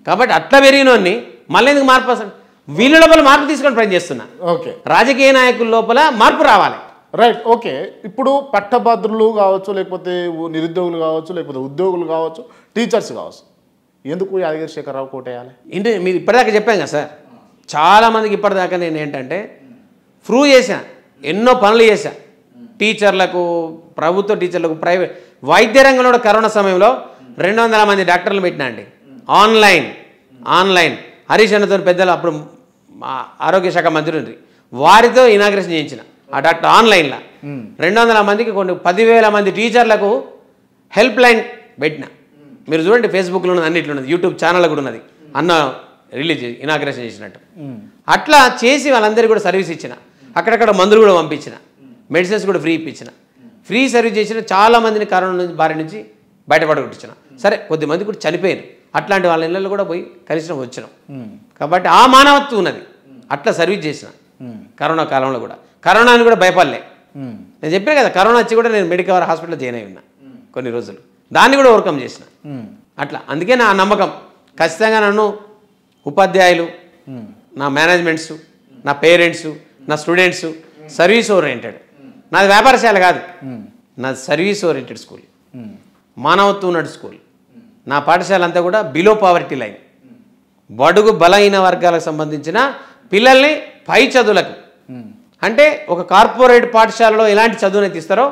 కాబట్టి అట్లా పెరిగినోని మళ్ళీ ఎందుకు మార్పు వస్తుంది? వీళ్ళ లోపల మార్పు తీసుకొని ప్రయత్నం చేస్తున్నా. ఓకే, రాజకీయ నాయకుల లోపల మార్పు రావాలి. రైట్. ఓకే, ఇప్పుడు పట్టభద్రులు కావచ్చు, లేకపోతే నిరుద్యోగులు కావచ్చు, లేకపోతే ఉద్యోగులు కావచ్చు, టీచర్స్ కావచ్చు, ఎందుకు యాదగిరి శేఖరరావు కోటేయాలి? అంటే మీరు ఇప్పటిదాకా చెప్పాం కదా సార్, చాలామందికి ఇప్పటిదాకా నేను ఏంటంటే ప్రూవ్ చేశా, ఎన్నో పనులు చేశా. టీచర్లకు, ప్రభుత్వ టీచర్లకు, ప్రైవేట్ వైద్య రంగంలో కరోనా సమయంలో 200 మంది డాక్టర్లు పెట్టినా అండి. ఆన్లైన్ హరీష్ అన్నతో పెద్దలు, అప్పుడు ఆరోగ్య శాఖ మంత్రి ఉంది, వారితో ఇనాగ్రేషన్ చేయించిన ఆ డాక్టర్ ఆన్లైన్లో 200 మందికి, కొన్ని 10,000 మంది టీచర్లకు హెల్ప్ లైన్ పెట్టిన. మీరు చూడండి, ఫేస్బుక్లో ఉన్నది, అన్నిట్లో ఉన్నది, యూట్యూబ్ ఛానల్లో కూడా ఉన్నది, అన్న రిలీజ్ ఇనాగ్రేషన్ చేసినట్టు. అట్లా చేసి వాళ్ళందరికీ కూడా సర్వీస్ ఇచ్చిన, అక్కడక్కడ మందులు కూడా పంపించిన, మెడిసిన్స్ కూడా ఫ్రీ ఇప్పించిన, ఫ్రీ సర్వీస్ చేసిన. చాలామందిని కరోనా నుంచి బారి నుంచి బయటపడగొట్టించిన. సరే, కొద్దిమంది కూడా చనిపోయారు, అట్లాంటి వాళ్ళ ఇళ్ళల్లో కూడా పోయి కలిసిన వచ్చినాం. కాబట్టి ఆ మానవత్వం ఉన్నది, అట్లా సర్వీస్ చేసిన కరోనా కాలంలో కూడా. కరోనాని కూడా భయపడలే. నేను చెప్పాను కదా, కరోనా వచ్చి కూడా నేను మెడికవర్ హాస్పిటల్లో జాయిన్ అయి ఉన్నా కొన్ని రోజులు, దాన్ని కూడా ఓవర్కమ్ చేసిన. అట్లా అందుకే నా నమ్మకం, ఖచ్చితంగా నన్ను ఉపాధ్యాయులు, నా మేనేజ్మెంట్స్, నా పేరెంట్స్, నా స్టూడెంట్స్ సర్వీస్ ఓరియంటెడ్. నాది వ్యాపారశాల కాదు, నాది సర్వీస్ ఓరియంటెడ్ స్కూల్, మానవత్వం ఉన్నట్టు స్కూల్. నా పాఠశాల అంతా కూడా బిలో పావర్టీ లైన్, బడుగు బలహీన వర్గాలకు సంబంధించిన పిల్లల్ని పై చదువులకు, అంటే ఒక కార్పొరేట్ పాఠశాలలో ఎలాంటి చదువునైతే ఇస్తారో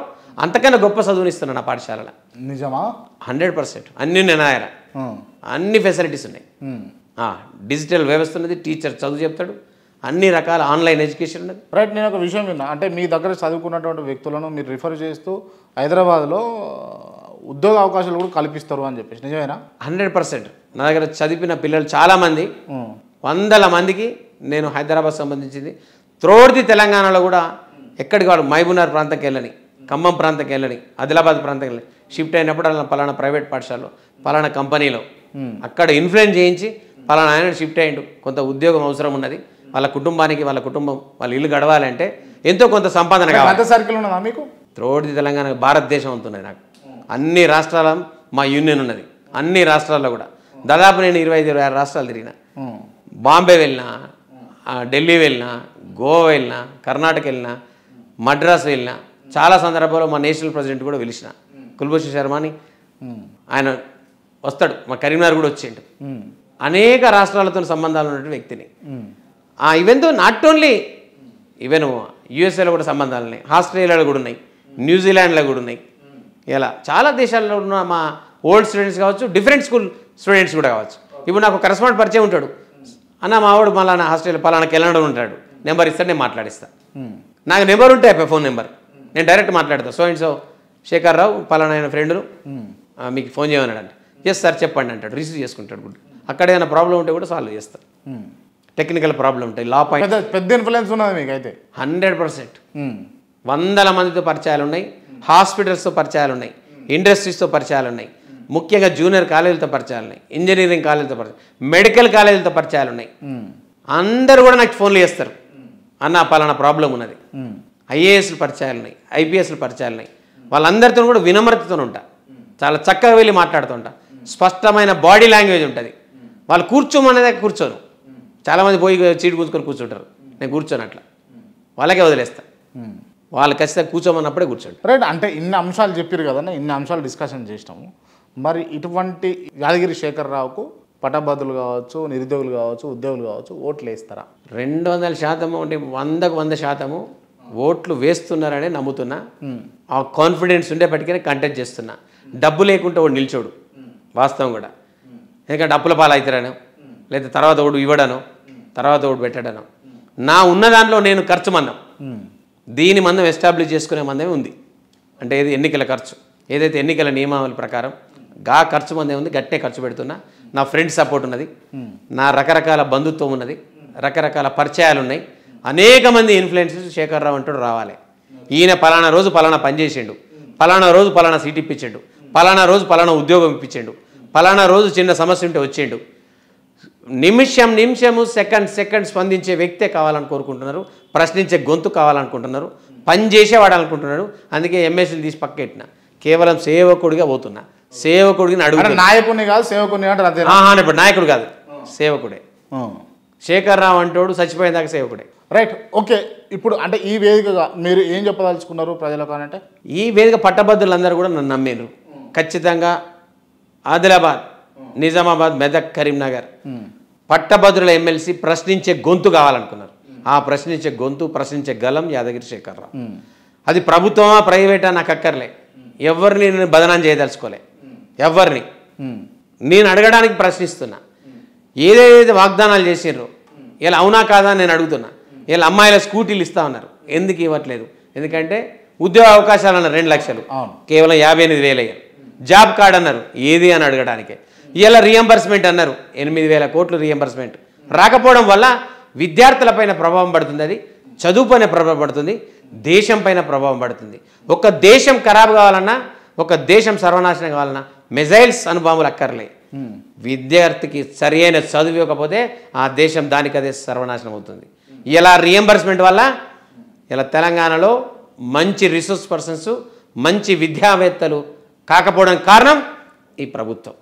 అంతకన్నా గొప్ప చదువుని ఇస్తున్నాను నా పాఠశాలలో. నిజమా? 100%. అన్ని నేనాయన, అన్ని ఫెసిలిటీస్ ఉన్నాయి. డిజిటల్ వ్యవస్థ ఉన్నది, టీచర్ చదువు చెప్తాడు, అన్ని రకాల ఆన్లైన్ ఎడ్యుకేషన్ ఉన్నది. రైట్. నేను ఒక విషయం విన్నా, అంటే మీ దగ్గర చదువుకున్నటువంటి వ్యక్తులను మీరు రిఫర్ చేస్తూ హైదరాబాద్లో ఉద్యోగ అవకాశాలు కూడా కల్పిస్తారు అని చెప్పేసి, నిజమేనా? 100%. నా దగ్గర చదివిన పిల్లలు చాలామంది, 100 మందికి నేను హైదరాబాద్ సంబంధించింది, త్రోడ్ది తెలంగాణలో కూడా ఎక్కడికి వాడు మహబూబ్నగర్ ప్రాంతంకి వెళ్ళని, ఖమ్మం ప్రాంతంకి వెళ్ళని, ఆదిలాబాద్ ప్రాంతంకి వెళ్ళని, షిఫ్ట్ అయినప్పుడు అలా పలానా ప్రైవేట్ పాఠశాలలో, పలానా కంపెనీలో అక్కడ ఇన్ఫ్లుయెన్స్ చేయించి పలానా ఆయన షిఫ్ట్ అయ్యిండు, కొంత ఉద్యోగం అవసరం ఉన్నది, వాళ్ళ కుటుంబానికి, వాళ్ళ కుటుంబం, వాళ్ళ ఇల్లు గడవాలంటే ఎంతో కొంత సంపాదన కావాలి. సర్కిల్ ఉన్నదా మీకు? త్రోడ్ది తెలంగాణ, భారతదేశం ఉంటున్నది నాకు. అన్ని రాష్ట్రాల మా యూనియన్ ఉన్నది, అన్ని రాష్ట్రాల్లో కూడా దాదాపు నేను 25-26 రాష్ట్రాలు తిరిగిన. బాంబే వెళ్ళినా, ఢిల్లీ వెళ్ళినా, గోవా వెళ్ళినా, కర్ణాటక వెళ్ళినా, మద్రాసు వెళ్ళినా. చాలా సందర్భాల్లో మా నేషనల్ ప్రెసిడెంట్ కూడా పిలిచిన, కుల్భూషణ్ శర్మని, ఆయన వస్తాడు, మా కరీంనగర్ కూడా వచ్చిండు. అనేక రాష్ట్రాలతో సంబంధాలు ఉన్నటువంటి వ్యక్తిని. ఈవెన్ నాట్ ఓన్లీ, ఈవెన్ యూఎస్ఏలో కూడా సంబంధాలు ఉన్నాయి, ఆస్ట్రేలియాలో కూడా ఉన్నాయి, న్యూజిలాండ్లో కూడా ఉన్నాయి. ఇలా చాలా దేశాల్లో ఉన్న మా ఓల్డ్ స్టూడెంట్స్ కావచ్చు, డిఫరెంట్ స్కూల్ స్టూడెంట్స్ కూడా కావచ్చు. ఇప్పుడు నాకు కరెస్పాండెంట్ పరిచయం ఉంటాడు, అన్న మా వాడు మళ్ళీ ఆస్ట్రేలియా పలానా కెనడా ఉంటాడు, నెంబర్ ఇస్తాడు, నేను మాట్లాడిస్తాను. నాకు నెంబర్ ఉంటే ఫోన్ నెంబర్, నేను డైరెక్ట్ మాట్లాడతాను. సో అండ్ సో శేఖర్రావు పలానా ఆయన ఫ్రెండ్ను మీకు ఫోన్ చేయమన్నాడు అంటే, ఎస్ సార్ చెప్పండి అంటాడు, రిసీవ్ చేసుకుంటాడు. గుడ్. అక్కడ ఏదైనా ప్రాబ్లం ఉంటే కూడా సాల్వ్ చేస్తాను. టెక్నికల్ ప్రాబ్లం ఉంటాయి, లా పాయింట్. పెద్ద ఇన్ఫ్లుయెన్స్ ఉన్నది మీకు అయితే? 100%. 100 మందితో పరిచయాలు ఉన్నాయి, హాస్పిటల్స్తో పరిచయాలు ఉన్నాయి, ఇండస్ట్రీస్తో పరిచయాలు ఉన్నాయి, ముఖ్యంగా జూనియర్ కాలేజీలతో పరిచయాలు ఉన్నాయి, ఇంజనీరింగ్ కాలేజీలతో పరిచయాలు, మెడికల్ కాలేజీలతో పరిచయాలు ఉన్నాయి. అందరూ కూడా నాకు ఫోన్లు చేస్తారు, అన్న పలానా ప్రాబ్లం ఉన్నది. ఐఏఎస్లు పరిచయాలు ఉన్నాయి, ఐపీఎస్లు పరిచయాలు ఉన్నాయి. వాళ్ళందరితో కూడా వినమ్రతతో ఉంటా, చాలా చక్కగా వెళ్ళి మాట్లాడుతుంటా. స్పష్టమైన బాడీ లాంగ్వేజ్ ఉంటుంది. వాళ్ళు కూర్చోమనేదే కూర్చోను. చాలామంది పోయి చీటు కూర్చుకొని కూర్చుంటారు. నేను కూర్చోను, అట్లా వాళ్ళకే వదిలేస్తా. వాళ్ళు ఖచ్చితంగా కూర్చోమన్నప్పుడే కూర్చోండి. రైట్. అంటే ఇన్ని అంశాలు చెప్పారు కదన్నా, ఇన్ని అంశాలు డిస్కషన్ చేసినాము. మరి ఇటువంటి యాదగిరి శేఖరరావుకు పట్టభద్రులు కావచ్చు, నిరుద్యోగులు కావచ్చు, ఉద్యోగులు కావచ్చు ఓట్లు వేస్తారా? 200% అంటే 100% ఓట్లు వేస్తున్నారనే నమ్ముతున్నా. ఆ కాన్ఫిడెన్స్ ఉండేపటికనే కంటెస్ట్ చేస్తున్నా. డబ్బు లేకుంటే వాడు నిల్చోడు, వాస్తవం కూడా. ఎందుకంటే అప్పుల పాలు అవుతారనో, లేదా తర్వాత ఒకడు ఇవ్వడనో, తర్వాత ఒకడు పెట్టడనో. నా ఉన్న దాంట్లో నేను ఖర్చు మందం, దీని మందం ఎస్టాబ్లిష్ చేసుకునే మందమే ఉంది. అంటే ఏది ఎన్నికల ఖర్చు, ఏదైతే ఎన్నికల నియమావళి ప్రకారం గా ఖర్చు మందే ఉంది, గట్టే ఖర్చు పెడుతున్నా. నా ఫ్రెండ్ సపోర్ట్ ఉన్నది, నా రకరకాల బంధుత్వం ఉన్నది, రకరకాల పరిచయాలు ఉన్నాయి. అనేక మంది ఇన్ఫ్లుయెన్సెస్ శేఖరరావు అంటూ రావాలి. ఈయన పలానా రోజు పలానా పని చేసిండు, పలానా రోజు పలానా సీట్ ఇప్పించిండు, పలానా రోజు పలానా ఉద్యోగం ఇప్పించిండు, పలానా రోజు చిన్న సమస్య ఉంటే వచ్చిండు. నిమిషము సెకండ్ స్పందించే వ్యక్తే కావాలని కోరుకుంటున్నారు. ప్రశ్నించే గొంతు కావాలనుకుంటున్నారు. పని చేసేవాడు అనుకుంటున్నాడు. అందుకే ఎంఎస్సీని తీసి పక్కెట్టిన. కేవలం సేవకుడిగా పోతున్నా. సేవకుడిని అడుగుతున్నా. నాయకుడిని కాదు, సేవకుడిని అంటే ఇప్పుడు నాయకుడు కాదు, సేవకుడే. శేఖరరావు అంటోడు చచ్చిపోయిన దాకా సేవకుడే. రైట్. ఓకే. ఇప్పుడు అంటే ఈ వేదికగా మీరు ఏం చెప్పదలుచుకున్నారు ప్రజలకు అంటే? ఈ వేదిక పట్టభద్రులందరూ కూడా నన్ను నమ్మారు. ఖచ్చితంగా ఆదిలాబాద్, నిజామాబాద్, మెదక్, కరీంనగర్ పట్టభద్రుల ఎమ్మెల్సీ ప్రశ్నించే గొంతు కావాలనుకున్నారు. ఆ ప్రశ్నించే గొంతు, ప్రశ్నించే గలం యాదగిరి శేఖరరావు. అది ప్రభుత్వమా ప్రైవేటా నాకు అక్కర్లే. ఎవరిని నేను బదనాం చేయదలుచుకోలే. ఎవరిని నేను అడగడానికి ప్రశ్నిస్తున్నా. ఏదైతే వాగ్దానాలు చేసిర్రో ఇలా అవునా కాదా నేను అడుగుతున్నా. ఇలా అమ్మాయిల స్కూటీలు ఇస్తా ఉన్నారు, ఎందుకు ఇవ్వట్లేదు? ఎందుకంటే ఉద్యోగ అవకాశాలు అన్నారు 2 లక్షలు, కేవలం 58,000 అయ్యారు. జాబ్ కార్డ్ అన్నారు, ఏది అని అడగడానికే. ఇలా రియంబర్స్మెంట్ అన్నారు, 8,000 కోట్లు రియంబర్స్మెంట్ రాకపోవడం వల్ల విద్యార్థులపైన ప్రభావం పడుతుంది. అది చదువు పైన ప్రభావం పడుతుంది, దేశం పైన ప్రభావం పడుతుంది. ఒక దేశం ఖరాబ్ కావాలన్నా, ఒక దేశం సర్వనాశనం కావాలన్నా మిజైల్స్ అనుభవాలు అక్కర్లే. విద్యార్థికి సరైన చదువు ఇవ్వకపోతే ఆ దేశం దానికదే సర్వనాశనం అవుతుంది. ఇలా రియంబర్స్మెంట్ వల్ల ఇలా తెలంగాణలో మంచి రిసోర్స్ పర్సన్స్, మంచి విద్యావేత్తలు కాకపోవడానికి కారణం ఈ ప్రభుత్వం.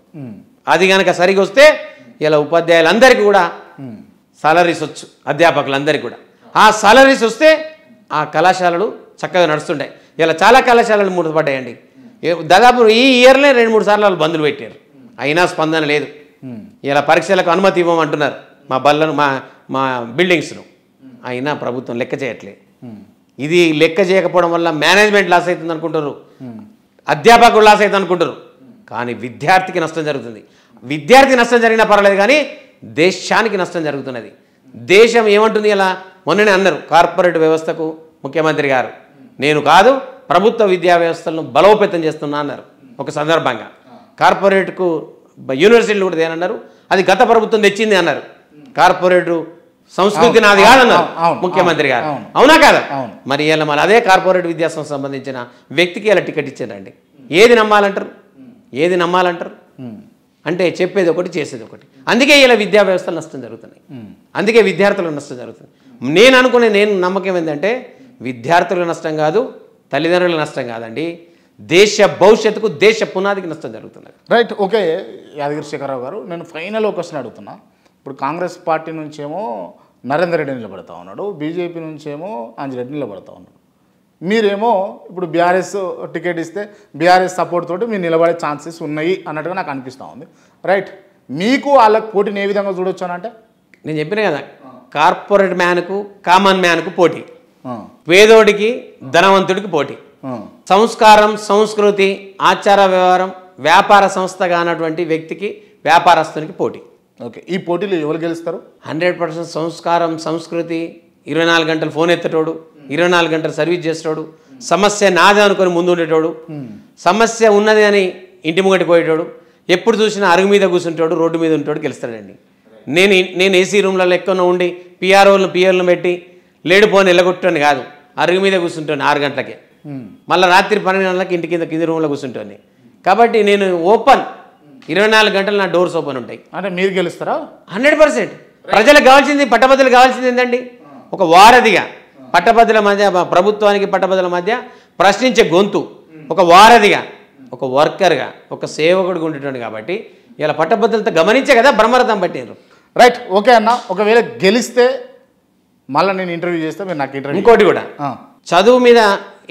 అది కనుక సరిగా వస్తే ఇలా ఉపాధ్యాయులందరికీ కూడా సాలరీస్ వచ్చు, అధ్యాపకులందరికీ కూడా ఆ సాలరీస్ వస్తే ఆ కళాశాలలు చక్కగా నడుస్తుంటాయి. ఇలా చాలా కళాశాలలు మూతపడ్డాయండి. దాదాపు ఈ ఇయర్లే 2-3 సార్లు వాళ్ళు బంధులు పెట్టారు, అయినా స్పందన లేదు. ఇలా పరీక్షలకు అనుమతి ఇవ్వమంటున్నారు మా బళ్ళను, మా బిల్డింగ్స్ను, అయినా ప్రభుత్వం లెక్క చేయట్లేదు. ఇది లెక్క చేయకపోవడం వల్ల మేనేజ్మెంట్ లాస్ అవుతుంది అనుకుంటారు, అధ్యాపకులు లాస్ అవుతుంది అనుకుంటారు, కానీ విద్యార్థికి నష్టం జరుగుతుంది. విద్యార్థి నష్టం జరిగినా పర్వాలేదు, కానీ దేశానికి నష్టం జరుగుతున్నది. దేశం ఏమంటుంది? ఇలా మొన్ననే అన్నారు కార్పొరేట్ వ్యవస్థకు ముఖ్యమంత్రి గారు, నేను కాదు ప్రభుత్వ విద్యా వ్యవస్థలను బలోపేతం చేస్తున్నా అన్నారు. ఒక సందర్భంగా కార్పొరేట్కు యూనివర్సిటీలు కూడా ఏమన్నారు, అది గత ప్రభుత్వం తెచ్చింది అన్నారు. కార్పొరేట్ సంస్కృతి నాది కాదన్నారు ముఖ్యమంత్రి గారు, అవునా కాదా? మరి ఇలా మళ్ళీ అదే కార్పొరేట్ విద్యా సంస్థ సంబంధించిన వ్యక్తికి ఇలా టికెట్ ఇచ్చారండి. ఏది నమ్మాలంటారు? ఏది నమ్మాలంటారు? అంటే చెప్పేది ఒకటి, చేసేది ఒకటి. అందుకే ఇలా విద్యా వ్యవస్థలు నష్టం జరుగుతున్నాయి, అందుకే విద్యార్థులకు నష్టం జరుగుతుంది. నేను నమ్మకం ఏంటంటే విద్యార్థులకు నష్టం కాదు, తల్లిదండ్రులకు నష్టం కాదండి, దేశ భవిష్యత్తుకు, దేశ పునాదికి నష్టం జరుగుతున్నది. రైట్. ఓకే యాదగిరి శేఖరరావు గారు, నేను ఫైనల్ ఒక క్వశ్చన్ అడుగుతున్నా. ఇప్పుడు కాంగ్రెస్ పార్టీ నుంచేమో నరేందర్ రెడ్డి నిలబడతా ఉన్నాడు, బీజేపీ నుంచేమో అంజిరెడ్డి నిలబడతా ఉన్నాడు. మీరేమో ఇప్పుడు బీఆర్ఎస్ టికెట్ ఇస్తే బీఆర్ఎస్ సపోర్ట్ తోటి మీరు నిలబడే ఛాన్సెస్ ఉన్నాయి అన్నట్టుగా నాకు అనిపిస్తూ ఉంది. రైట్. మీకు వాళ్ళకి పోటీని ఏ విధంగా చూడొచ్చు అని అంటే, నేను చెప్పిన కదా, కార్పొరేట్ మ్యాన్కు కామన్ మ్యాన్కు పోటీ, పేదోడికి ధనవంతుడికి పోటీ, సంస్కారం, సంస్కృతి, ఆచార వ్యవహారం, వ్యాపార సంస్థగా అన్నటువంటి వ్యక్తికి, వ్యాపారస్తునికి పోటీ. ఓకే. ఈ పోటీలు ఎవరు గెలుస్తారు? 100% సంస్కారం, సంస్కృతి, 24 గంటలు ఫోన్ ఎత్తటోడు, 24 గంటలు సర్వీస్ చేసేటోడు, సమస్య నాదే అనుకొని ముందు ఉండేటోడు, సమస్య ఉన్నది అని ఇంటి ముంగటి పోయేటోడు, ఎప్పుడు చూసినా అరుగు మీద కూర్చుంటాడు, రోడ్డు మీద ఉంటాడు, గెలుస్తాడండి. నేను ఏసీ రూమ్లలో ఎక్కువ ఉండి పిఆర్ఓలను పెట్టి లేడిపోని వెళ్ళగొట్టాను కాదు, అరుగు మీద కూర్చుంటాను 6 గంటలకే, మళ్ళీ రాత్రి 12 గంటలకి ఇంటి కింద రూమ్లో కూర్చుంటాను. కాబట్టి నేను ఓపెన్ 24 గంటలు నా డోర్స్ ఓపెన్ ఉంటాయి. అంటే మీరు గెలుస్తారా? 100%. ప్రజలకు కావాల్సింది, పట్టభద్రులకు కావాల్సింది ఏంటండి? ఒక వారధిగా పట్టభద్రుల మధ్య, ప్రభుత్వానికి పట్టభద్రుల మధ్య ప్రశ్నించే గొంతు, ఒక వారధిగా, ఒక వర్కర్గా, ఒక సేవకుడిగా ఉండేటువంటి. కాబట్టి ఇలా పట్టభద్రులతో గమనించే కదా బ్రహ్మరథం పట్టారు. రైట్, ఓకే అన్న. ఒకవేళ గెలిస్తే మళ్ళీ నేను ఇంటర్వ్యూ చేస్తే మీరు నాకు ఇంటర్వ్యూ. ఇంకోటి కూడా, చదువు మీద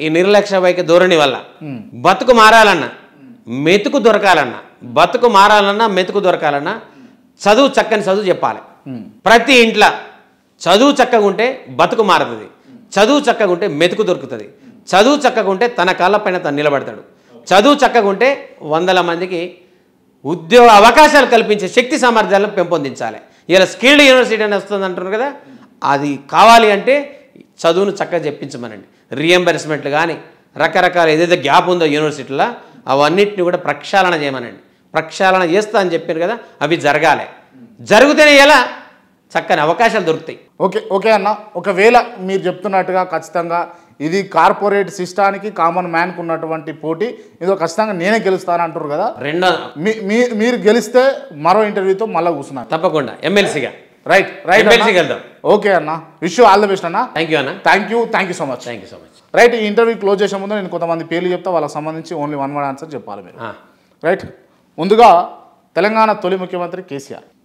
ఈ నిర్లక్ష్య వైఖ ధోరణి వల్ల బతుకు మారాలన్నా, మెతుకు దొరకాలన్నా, బతుకు మారాలన్నా, మెతుకు దొరకాలన్నా చదువు, చక్కని చదువు చెప్పాలి. ప్రతి ఇంట్లో చదువు చక్కగా ఉంటే బతుకు మారుతుంది, చదువు చక్కగా ఉంటే మెతుకు దొరుకుతుంది, చదువు చక్కగా ఉంటే తన కాళ్ళపైన తను నిలబడతాడు, చదువు చక్కగా ఉంటే 100 మందికి ఉద్యోగ అవకాశాలు కల్పించే శక్తి సామర్థ్యాలను పెంపొందించాలి. ఇలా స్కిల్డ్ యూనివర్సిటీ అని వస్తుంది అంటున్నారు కదా, అది కావాలి అంటే చదువును చక్కగా చెప్పించమనండి. రీఎంబర్స్మెంట్లు కానీ రకరకాల ఏదైతే గ్యాప్ ఉందో యూనివర్సిటీలో అవన్నిటిని కూడా ప్రక్షాళన చేయమనండి. ప్రక్షాళన చేస్తా అని చెప్పారు కదా, అవి జరగాలి. జరిగితేనే ఎలా చక్కని అవకాశాలు దొరుకుతాయి. ఓకే అన్న. ఒకవేళ మీరు చెప్తున్నట్టుగా ఖచ్చితంగా ఇది కార్పొరేట్ సిస్టానికి, కామన్ మ్యాన్కి ఉన్నటువంటి పోటీ, ఇదో ఖచ్చితంగా నేనే గెలుస్తాను అంటారు కదా. మీరు గెలిస్తే మరో ఇంటర్వ్యూతో మళ్ళీ కూర్చున్నాను తప్పకుండా ఎమ్మెల్సీగా. రైట్, ఎమ్మెల్సీకి వెళ్దాం. ఓకే అన్న, wish you all the best అన్న. థ్యాంక్ యూ అన్న. Thank you so much. Right, ఈ ఇంటర్వ్యూ క్లోజ్ చేసే ముందు నేను కొంతమంది పేర్లు చెప్తా, వాళ్ళకి సంబంధించి ఓన్లీ 1 word ఆన్సర్ చెప్పాలి మీరు. రైట్, ముందుగా తెలంగాణ తొలి ముఖ్యమంత్రి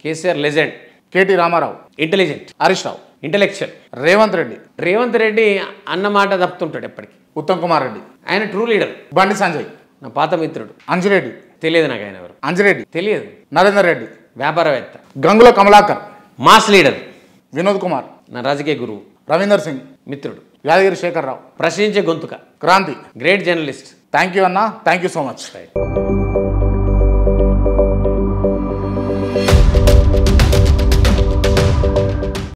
KCR legend. KT Rama Rao intelligent. Harish Rao intellectual. Revanth Reddy అన్నమాట తప్పుతుంటాడు ఎప్పటికీ. ఉత్తమ్ కుమార్ రెడ్డి ఆయన ట్రూ లీడర్. బండి సంజయ్ నా పాత మిత్రుడు. అంజిరెడ్డి తెలియదు నాకు ఆయన ఎవరు. అంజిరెడ్డి తెలియదు. నరేందర్ రెడ్డి వ్యాపారవేత్త. Gangula Kamalakar mass leader. వినోద్ కుమార్ నా రాజకీయ గురువు. రవీందర్ సింగ్ మిత్రుడు. యాదగిరి శేఖర్ రావు ప్రశ్నించే గొంతుక. Kranti great journalist. Thank you అన్న, థ్యాంక్ యూ సో మచ్.